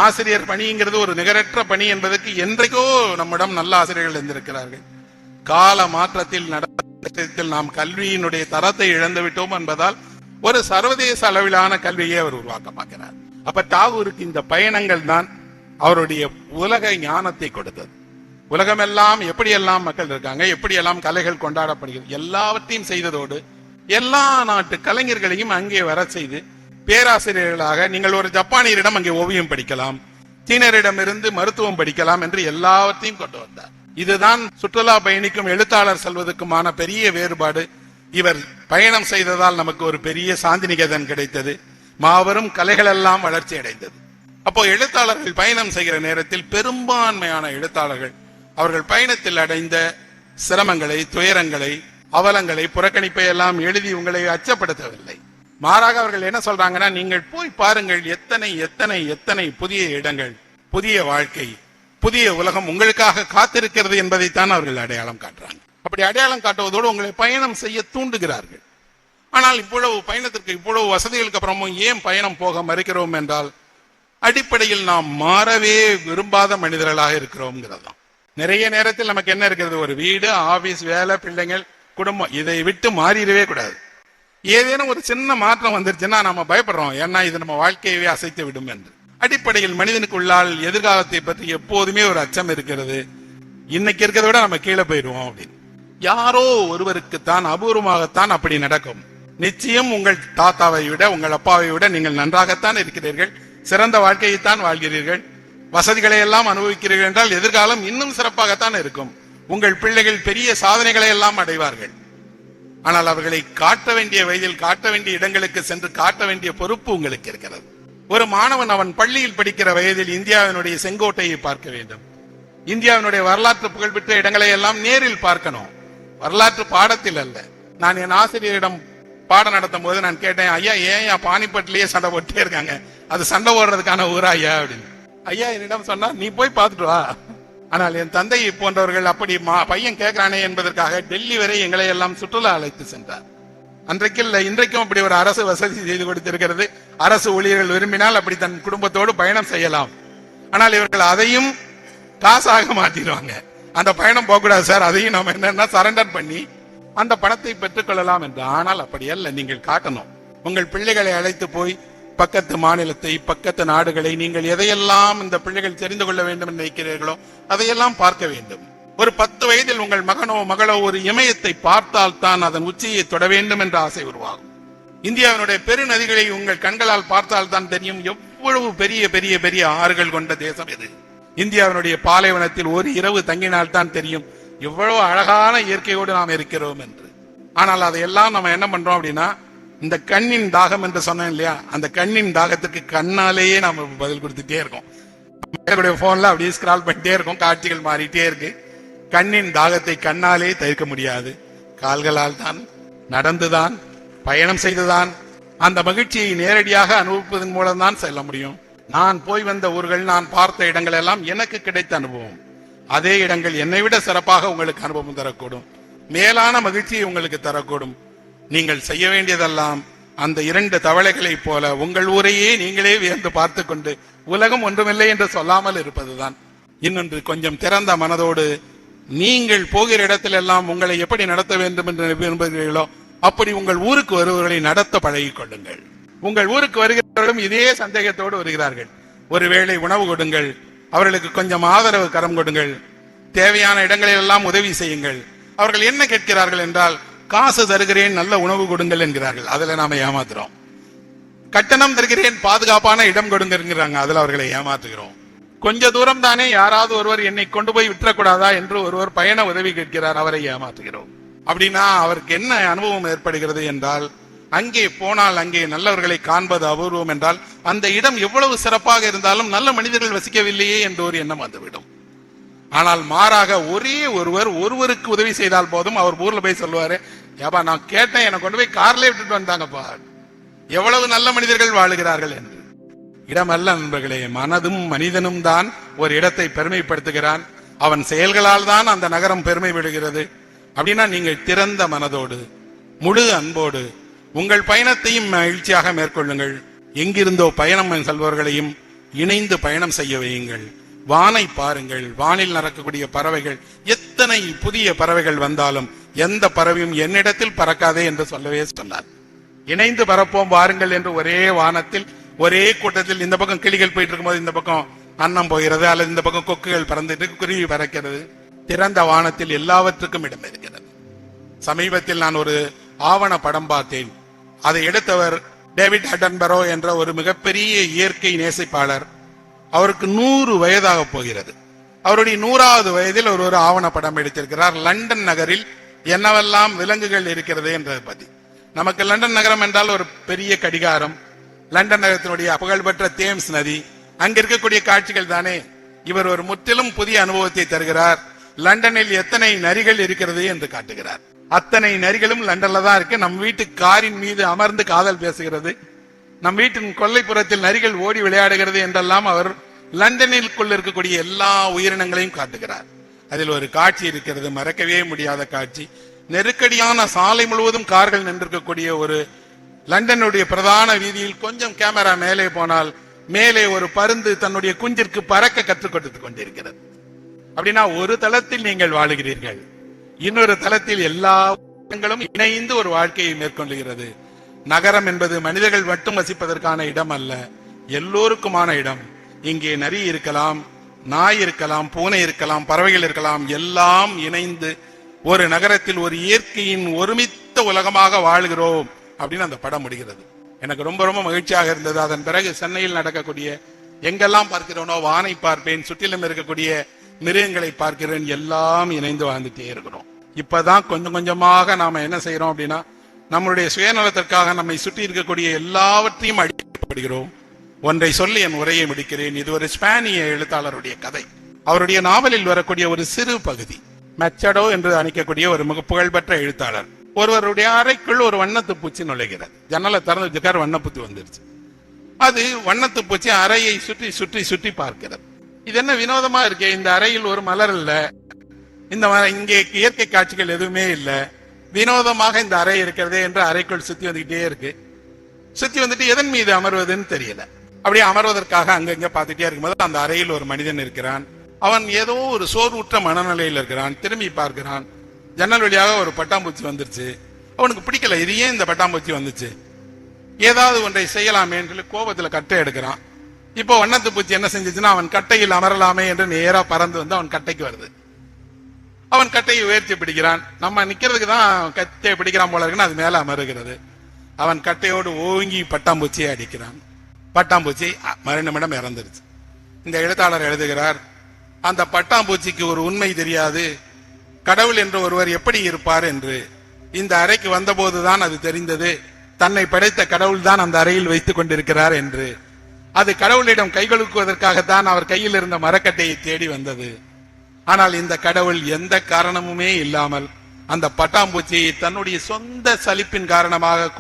ஆசிரியர் பணிங்கிறது ஒரு நிகரற்ற பணி என்பதற்கு என்றைக்கோ நம்மிடம் நல்ல ஆசிரியர்கள் இருந்திருக்கிறார்கள். கால மாற்றத்தில் நடத்தில் நாம் கல்வியினுடைய தரத்தை இழந்து விட்டோம் என்பதால் ஒரு சர்வதேச அளவிலான கல்வியை அவர் உருவாக்க பார்க்கிறார். அப்ப தாகூருக்கு இந்த பயணங்கள் தான் அவருடைய உலக ஞானத்தை கொடுத்தது. உலகமெல்லாம் எப்படியெல்லாம் மக்கள் இருக்காங்க, எப்படியெல்லாம் கலைகள் கொண்டாடப்படுகிறது, எல்லாவற்றையும் செய்ததோடு எல்லா நாட்டு கலைஞர்களையும் அங்கே வர செய்து பேராசிரியர்களாக நீங்கள் ஒரு ஜப்பானியரிடம் அங்கே ஓவியம் படிக்கலாம், சீனரிடமிருந்து மருத்துவம் படிக்கலாம் என்று எல்லாவற்றையும் கொண்டு வந்தார். இதுதான் சுற்றுலா பயணிக்கும் எழுத்தாளர் செல்வதற்குமான பெரிய வேறுபாடு. இவர் பயணம் செய்ததால் நமக்கு ஒரு பெரிய சாந்திநிகேதன் கிடைத்தது. மாபெரும் கலைகள் எல்லாம் வளர்ச்சி அடைந்தது. அப்போ எழுத்தாளர்கள் பயணம் செய்கிற நேரத்தில் பெரும்பான்மையான எழுத்தாளர்கள் அவர்கள் பயணத்தில் அடைந்த சிரமங்களை, துயரங்களை, அவலங்களை, புறக்கணிப்பை எல்லாம் எழுதி உங்களை அச்சப்படுத்தவில்லை. மாறாக அவர்கள் என்ன சொல்றாங்கன்னா, நீங்கள் போய் பாருங்கள், எத்தனை எத்தனை எத்தனை புதிய இடங்கள், புதிய வாழ்க்கை, புதிய உலகம் உங்களுக்காக காத்திருக்கிறது என்பதைத்தான் அவர்கள் அடையாளம் காட்டுறாங்க. அப்படி அடையாளம் காட்டுவதோடு உங்களை பயணம் செய்ய தூண்டுகிறார்கள். ஆனால் இவ்வளவு பயணத்திற்கு, இவ்வளவு வசதிகளுக்கு அப்புறமும் ஏன் பயணம் போக மறுக்கிறோம் என்றால், அடிப்படையில் நாம் மாறவே விரும்பாத மனிதர்களாக இருக்கிறோம். நிறைய நேரத்தில் நமக்கு என்ன இருக்கிறது? ஒரு வீடு, ஆபீஸ், வேலை, பிள்ளைங்கள், குடும்பம், இதை விட்டு மாறிடவே கூடாது. ஏதேனும் ஒரு சின்ன மாற்றம் வந்துருச்சுன்னா நம்ம பயப்படுறோம், ஏன்னா இது நம்ம வாழ்க்கையவே அசைத்து விடும் என்று. அடிப்படையில் மனிதனுக்குள்ளால் எதிர்காலத்தை பற்றி எப்போதுமே ஒரு அச்சம் இருக்கிறது. இன்னைக்கு இருக்கிறத விட நம்ம கீழே போயிடுவோம் அப்படின்னு. யாரோ ஒருவருக்குத்தான், அபூர்வமாகத்தான் அப்படி நடக்கும். நிச்சயம் உங்கள் தாத்தாவை விட, உங்கள் அப்பாவை விட நீங்கள் நன்றாகத்தான் இருக்கிறீர்கள், சிறந்த வாழ்க்கையைத்தான் வாழ்கிறீர்கள். வசதிகளை எல்லாம் அனுபவிக்கிறீர்கள் என்றால் எதிர்காலம் இன்னும் சிறப்பாகத்தான் இருக்கும். உங்கள் பிள்ளைகள் பெரிய சாதனைகளை எல்லாம் அடைவார்கள். ஆனால் அவர்களை காட்ட வேண்டிய வயதில் காட்ட வேண்டிய இடங்களுக்கு சென்று காட்ட வேண்டிய பொறுப்பு உங்களுக்கு இருக்கிறது. ஒரு மாணவன் அவன் பள்ளியில் படிக்கிற வயதில் இந்தியாவினுடைய செங்கோட்டையை பார்க்க வேண்டும். இந்தியாவினுடைய வரலாற்று புகழ்பெற்ற இடங்களை எல்லாம் நேரில் பார்க்கணும், வரலாற்று பாடத்தில் அல்ல. நான் என் ஆசிரியரிடம் பாடம் நடத்தும் போது நான் கேட்டேன், ஐயா ஏன் பானிபட்லயே சண்டை போட்டே இருக்காங்க, அது சண்டை ஓடுறதுக்கான ஊரா ஐயா அப்படின்னு. ஐயா என்னிடம் சொன்னா, நீ போய் பார்த்துட்டு வா. ஆனால் என் தந்தை போன்றவர்கள் அப்படி பையன் கேட்கிறானே என்பதற்காக டெல்லி வரை எங்களை எல்லாம் சுற்றுலா அழைத்து சென்றார். அன்றைக்கு இல்ல, இன்றைக்கும் அப்படி ஒரு அரசு வசதி செய்து கொடுத்திருக்கிறது. அரசு ஊழியர்கள் விரும்பினால் அப்படி தன் குடும்பத்தோடு பயணம் செய்யலாம். ஆனால் இவர்கள் அதையும் காசாக மாற்றிடுவாங்க. அந்த பயணம் போகக்கூடாது சார், அதையும் நம்ம என்னன்னா சரண்டர் பண்ணி அந்த பணத்தை பெற்றுக் கொள்ளலாம் என்று. ஆனால் அப்படி அல்ல, நீங்கள் காட்டணும். உங்கள் பிள்ளைகளை அழைத்து போய் பக்கத்து மாநிலத்தை, பக்கத்து நாடுகளை, நீங்கள் எதையெல்லாம் இந்த பிள்ளைகள் தெரிந்து கொள்ள வேண்டும் என்று நினைக்கிறீர்களோ அதையெல்லாம் பார்க்க வேண்டும். ஒரு 10 வயதில் உங்கள் மகனோ மகளோ ஒரு இமயத்தை பார்த்தால் தான் அதன் உச்சியை தொட வேண்டும் என்ற ஆசை உருவாகும். இந்தியாவினுடைய பெருநதிகளை உங்கள் கண்களால் பார்த்தால் தான் தெரியும் எவ்வளவு பெரிய பெரிய பெரிய ஆறுகள் கொண்ட தேசம் இது. இந்தியாவினுடைய பாலைவனத்தில் ஒரு இரவு தங்கினால் தான் தெரியும் எவ்வளவு அழகான இயற்கையோடு நாம் இருக்கிறோம் என்று. ஆனால் அதையெல்லாம் நம்ம என்ன பண்றோம் அப்படின்னா, இந்த கண்ணின் தாகம் என்று சொன்னேன் இல்லையா, அந்த கண்ணின் தாகத்துக்கு கண்ணாலேயே நாம பதில் கொடுத்துட்டே இருக்கோம். போன்ல அப்படியே ஸ்கிரால் பண்ணிட்டே இருக்கும், காட்சிகள் மாறிட்டே இருக்கு. கண்ணின் தாகத்தை கண்ணாலே தவிர்க்க முடியாது. கால்களால் தான், நடந்துதான், பயணம் செய்துதான் அந்த மகிழ்ச்சியை நேரடியாக அனுபவிப்பதன் மூலம் தான் செல்ல முடியும். நான் போய் வந்த ஊர்கள், நான் பார்த்த இடங்கள் எல்லாம் எனக்கு கிடைத்த அனுபவம். அதே இடங்கள் என்னை விட சிறப்பாக உங்களுக்கு அனுபவம் தரக்கூடும், மேலான மகிழ்ச்சியை உங்களுக்கு தரக்கூடும். நீங்கள் செய்ய வேண்டியதெல்லாம் அந்த 2 தவளைகளை போல உங்கள் ஊரையே நீங்களே வியந்து பார்த்து கொண்டு உலகம் ஒன்றுமில்லை என்று சொல்லாமல் இருப்பதுதான். இன்னொன்று, கொஞ்சம் திறந்த மனதோடு நீங்கள் போகிற இடத்தில் எல்லாம் உங்களை எப்படி நடத்த வேண்டும் என்று விரும்புகிறீர்களோ அப்படி உங்கள் ஊருக்கு வருபவர்களை நடத்த பழகிக் கொள்ளுங்கள். உங்கள் ஊருக்கு வருகிறவர்களும் இதே சந்தேகத்தோடு வருகிறார்கள். ஒருவேளை உணவு கொடுங்கள், அவர்களுக்கு கொஞ்சம் ஆதரவு கரம் கொடுங்கள், தேவையான இடங்களில் எல்லாம் உதவி செய்யுங்கள். அவர்கள் என்ன கேட்கிறார்கள் என்றால், காசு தருகிறேன், நல்ல உணவு கொடுங்கள் என்கிறார்கள். அதுல நாம ஏமாத்துறோம். கட்டணம் தருகிறேன், பாதுகாப்பான இடம் கொடுங்கிறாங்க, அதுல அவர்களை ஏமாத்துகிறோம். கொஞ்ச தூரம் தானே, யாராவது ஒருவர் என்னை கொண்டு போய் விட்டுறக்கூடாதா என்று ஒருவர் பயண உதவி கேட்கிறார், அவரை ஏமாத்துகிறோம். அப்படின்னா அவருக்கு என்ன அனுபவம் ஏற்படுகிறது என்றால், அங்கே போனால் அங்கே நல்லவர்களை காண்பது அபூர்வம் என்றால் அந்த இடம் எவ்வளவு சிறப்பாக இருந்தாலும் நல்ல மனிதர்கள் வசிக்கவில்லையே என்ற ஒரு எண்ணம் வந்துவிடும். ஆனால் மாறாக ஒரே ஒருவருக்கு உதவி செய்தால் போதும், அவர் ஊர்ல போய் சொல்லுவாரு, ஏப்பா நான் கேட்டேன், என்னை கொண்டு போய் கார்ல விட்டுட்டு வந்தாங்கப்பா, எவ்வளவு நல்ல மனிதர்கள் வாழுகிறார்கள் என்று. இடம் அல்ல நண்பர்களே, மனதும் மனிதனும் தான் ஒரு இடத்தை பெருமைப்படுத்துகிறான். அவன் செயல்களால் தான் அந்த நகரம் பெருமை விடுகிறது. அப்படின்னா நீங்கள் திறந்த மனதோடு, முழு அன்போடு உங்கள் பயணத்தையும் மகிழ்ச்சியாக மேற்கொள்ளுங்கள். எங்கிருந்தோ பயணம் செல்பவர்களையும் இணைந்து பயணம் செய்ய வையுங்கள். வானை பாருங்கள், வானில் நடக்கக்கூடிய பறவைகள், எத்தனை புதிய பறவைகள் வந்தாலும் எந்த பறவையும் என்னிடத்தில் பறக்காதே என்று சொல்லவே சொன்னார். இணைந்து பறப்போம் வாருங்கள் என்று ஒரே வானத்தில் ஒரே கூட்டத்தில் இந்த பக்கம் கிளிகள் போயிட்டு இருக்கும்போது இந்த பக்கம் அன்னம் போகிறது, அல்லது இந்த பக்கம் கொக்குகள் பறந்துட்டு குருவி பறக்கிறது. திறந்த வானத்தில் எல்லாவற்றுக்கும் இடம் இருக்கிறது. சமீபத்தில் நான் ஒரு ஆவண படம் பார்த்தேன். அதை எடுத்தவர் டேவிட் அட்டன்பரோ என்ற ஒரு மிகப்பெரிய இயற்கை நேசிப்பாளர். அவருக்கு 100 வயதாக போகிறது. அவருடைய 100வது வயதில் ஒரு ஆவண படம் எடுத்திருக்கிறார். லண்டன் நகரில் என்னவெல்லாம் விலங்குகள் இருக்கிறது என்றதை பத்தி. நமக்கு லண்டன் நகரம் என்றால் ஒரு பெரிய கடிகாரம், லண்டன் நகரத்தினுடைய புகழ்பெற்ற தேம்ஸ் நதி, அங்க இருக்கக்கூடிய காட்சிகள் தானே. இவர் ஒரு முற்றிலும் புதிய அனுபவத்தை தருகிறார். லண்டனில் எத்தனை நரிகள் இருக்கிறது என்று காட்டுகிறார். அத்தனை நரிகளும் லண்டன்ல தான் இருக்கு. நம் வீட்டு காரின் மீது அமர்ந்து காதல் பேசுகிறது, நம் வீட்டின் கொல்லைப்புறத்தில் நரிகள் ஓடி விளையாடுகிறது என்றெல்லாம் அவர் லண்டனிற்குள் இருக்கக்கூடிய எல்லா உயிரினங்களையும் காட்டுகிறார். அதில் ஒரு காட்சி இருக்கிறது, மறக்கவே முடியாத காட்சி. நெருக்கடியான சாலை முழுவதும் கார்கள் நின்றிருக்கக்கூடிய ஒரு லண்டனுடைய பிரதான வீதியில் கொஞ்சம் கேமரா மேலே போனால் மேலே ஒரு பருந்து தன்னுடைய குஞ்சிற்கு பறக்க கற்றுக் கொடுத்துக் கொண்டிருக்கிறது. அப்படின்னா ஒரு தளத்தில் நீங்கள் வாழுகிறீர்கள், இன்னொரு தளத்தில் எல்லா உயிரினங்களும் இணைந்து ஒரு வாழ்க்கையை மேற்கொள்ளுகிறது. நகரம் என்பது மனிதர்கள் மட்டும் வசிப்பதற்கான இடம் அல்ல, எல்லோருக்குமான இடம். இங்கே நரி இருக்கலாம், நாய் இருக்கலாம், பூனை இருக்கலாம், பறவைகள் இருக்கலாம், எல்லாம் இணைந்து ஒரு நகரத்தில் ஒரு இயற்கையின் ஒருமித்த உலகமாக வாழ்கிறோம் அப்படின்னு அந்த படம் முடிகிறது. எனக்கு ரொம்ப ரொம்ப மகிழ்ச்சியாக இருந்தது. அதன் பிறகு சென்னையில் நடக்கக்கூடிய எங்கெல்லாம் பார்க்கிறோனோ வானை பார்ப்பேன், சுற்றிலும் இருக்கக்கூடிய மிருகங்களை பார்க்கிறேன், எல்லாம் இணைந்து வாழ்ந்துட்டே இருக்கிறோம். இப்பதான் கொஞ்சம் கொஞ்சமாக நாம என்ன செய்யறோம் அப்படின்னா, நம்மளுடைய சுயநலத்திற்காக நம்மை சுற்றி இருக்கக்கூடிய எல்லாவற்றையும் அடிக்கப்படுகிறோம். ஒன்றை சொல்லி என் உரையை முடிக்கிறேன். இது ஒரு ஸ்பானிய எழுத்தாளருடைய கதை. அவருடைய நாவலில் வரக்கூடிய ஒரு சிறு பகுதி. மெச்சடோ என்று அழைக்கக்கூடிய ஒரு மிக புகழ்பெற்ற எழுத்தாளர் ஒருவருடைய அறைக்குள் ஒரு வண்ணத்து பூச்சி நுழைகிறது. ஜன்னலை திறந்து வச்சுக்கார், வண்ணப்பூச்சி வந்துருச்சு. அது வண்ணத்து பூச்சி அறையை சுற்றி சுற்றி சுற்றி பார்க்கிறது. இது என்ன வினோதமா இருக்கே, இந்த அறையில் ஒரு மலர் இல்ல, இங்கே இயற்கை காட்சிகள் எதுவுமே இல்ல, வினோதமாக இந்த அறை இருக்கிறதே என்று அறைக்குள் சுத்தி வந்துகிட்டே இருக்கு. சுத்தி வந்துட்டு எதன் மீது அமர்வதுன்னு தெரியல. அப்படியே அமர்வதற்காக அங்கங்க பார்த்துட்டே இருக்கும்போது அந்த அறையில் ஒரு மனிதன் இருக்கிறான். அவன் ஏதோ ஒரு சோர்வுற்ற மனநிலையில் இருக்கிறான். திரும்பி பார்க்கிறான், ஜன்னல் வழியாக ஒரு பட்டாம்பூச்சி வந்துருச்சு. அவனுக்கு பிடிக்கல, இது ஏன் இந்த பட்டாம்பூச்சி வந்துச்சு, ஏதாவது ஒன்றை செய்யலாமேன்னு சொல்லி கோபத்துல கட்டை எடுக்கிறான். இப்போ வண்ணத்து பூச்சி என்ன செஞ்சுச்சுன்னா, அவன் கட்டையில் அமரலாமே என்று நேரா பறந்து வந்து அவன் கட்டைக்கு வருது. அவன் கட்டையை உயர்த்தி பிடிக்கிறான். நம்ம நிக்கிறதுக்கு தான் கட்டையை பிடிக்கிறான் போல இருக்குன்னு அது மேல அமருகிறது. அவன் கட்டையோடு ஓங்கி பட்டாம்பூச்சியை அடிக்கிறான். பட்டாம்பூச்சி மறுநிமிடம் இறந்துருச்சு. இந்த எழுத்தாளர் எழுதுகிறார், அந்த பட்டாம்பூச்சிக்கு ஒரு உண்மை தெரியாது, கடவுள் என்று ஒருவர் எப்படி இருப்பார் என்று. இந்த அறைக்கு வந்தபோதுதான் அது தெரிந்தது, தன்னை படைத்த கடவுள் தான் அந்த அறையில் வைத்துக் கொண்டிருக்கிறார் என்று. அது கடவுளிடம் கைகொழுக்குவதற்காகத்தான் அவர் கையில் இருந்த மரக்கட்டையை தேடி வந்தது. ஆனால் இந்த கடவுள் எந்த காரணமுமே இல்லாமல் அந்த பட்டாம்பூச்சியை தன்னுடைய சொந்த சலிப்பின் காரணமாக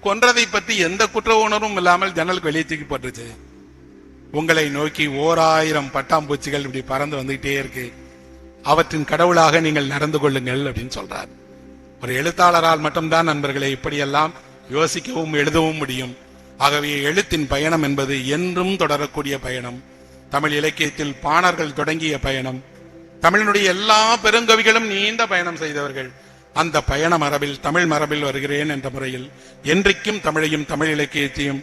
கொன்றதை பற்றி எந்த குற்ற உணர்வும் இல்லாமல் ஜன்னலுக்கு வெளியே தூக்கி போட்டுருச்சு. உங்களை நோக்கி 1000 பட்டாம்பூச்சிகள் இப்படி பறந்து வந்துகிட்டே இருக்கு, அவற்றின் கடவுளாக நீங்கள் நடந்து கொள்ளுங்கள் அப்படின்னு சொல்றார். ஒரு எழுத்தாளரால் மட்டும்தான் நண்பர்களை இப்படியெல்லாம் யோசிக்கவும் எழுதவும் முடியும். ஆகவே எழுத்தின் பயணம் என்பது என்றும் தொடரக்கூடிய பயணம். தமிழ் இலக்கியத்தில் பாணர்கள் தொடங்கிய பயணம். தமிழினுடைய எல்லா பெருங்கவிகளும் நீண்ட பயணம் செய்தவர்கள். அந்த பயண மரபில், தமிழ் மரபில் வருகிறேன் என்ற முறையில் என்றைக்கும் தமிழையும் தமிழ் இலக்கியத்தையும்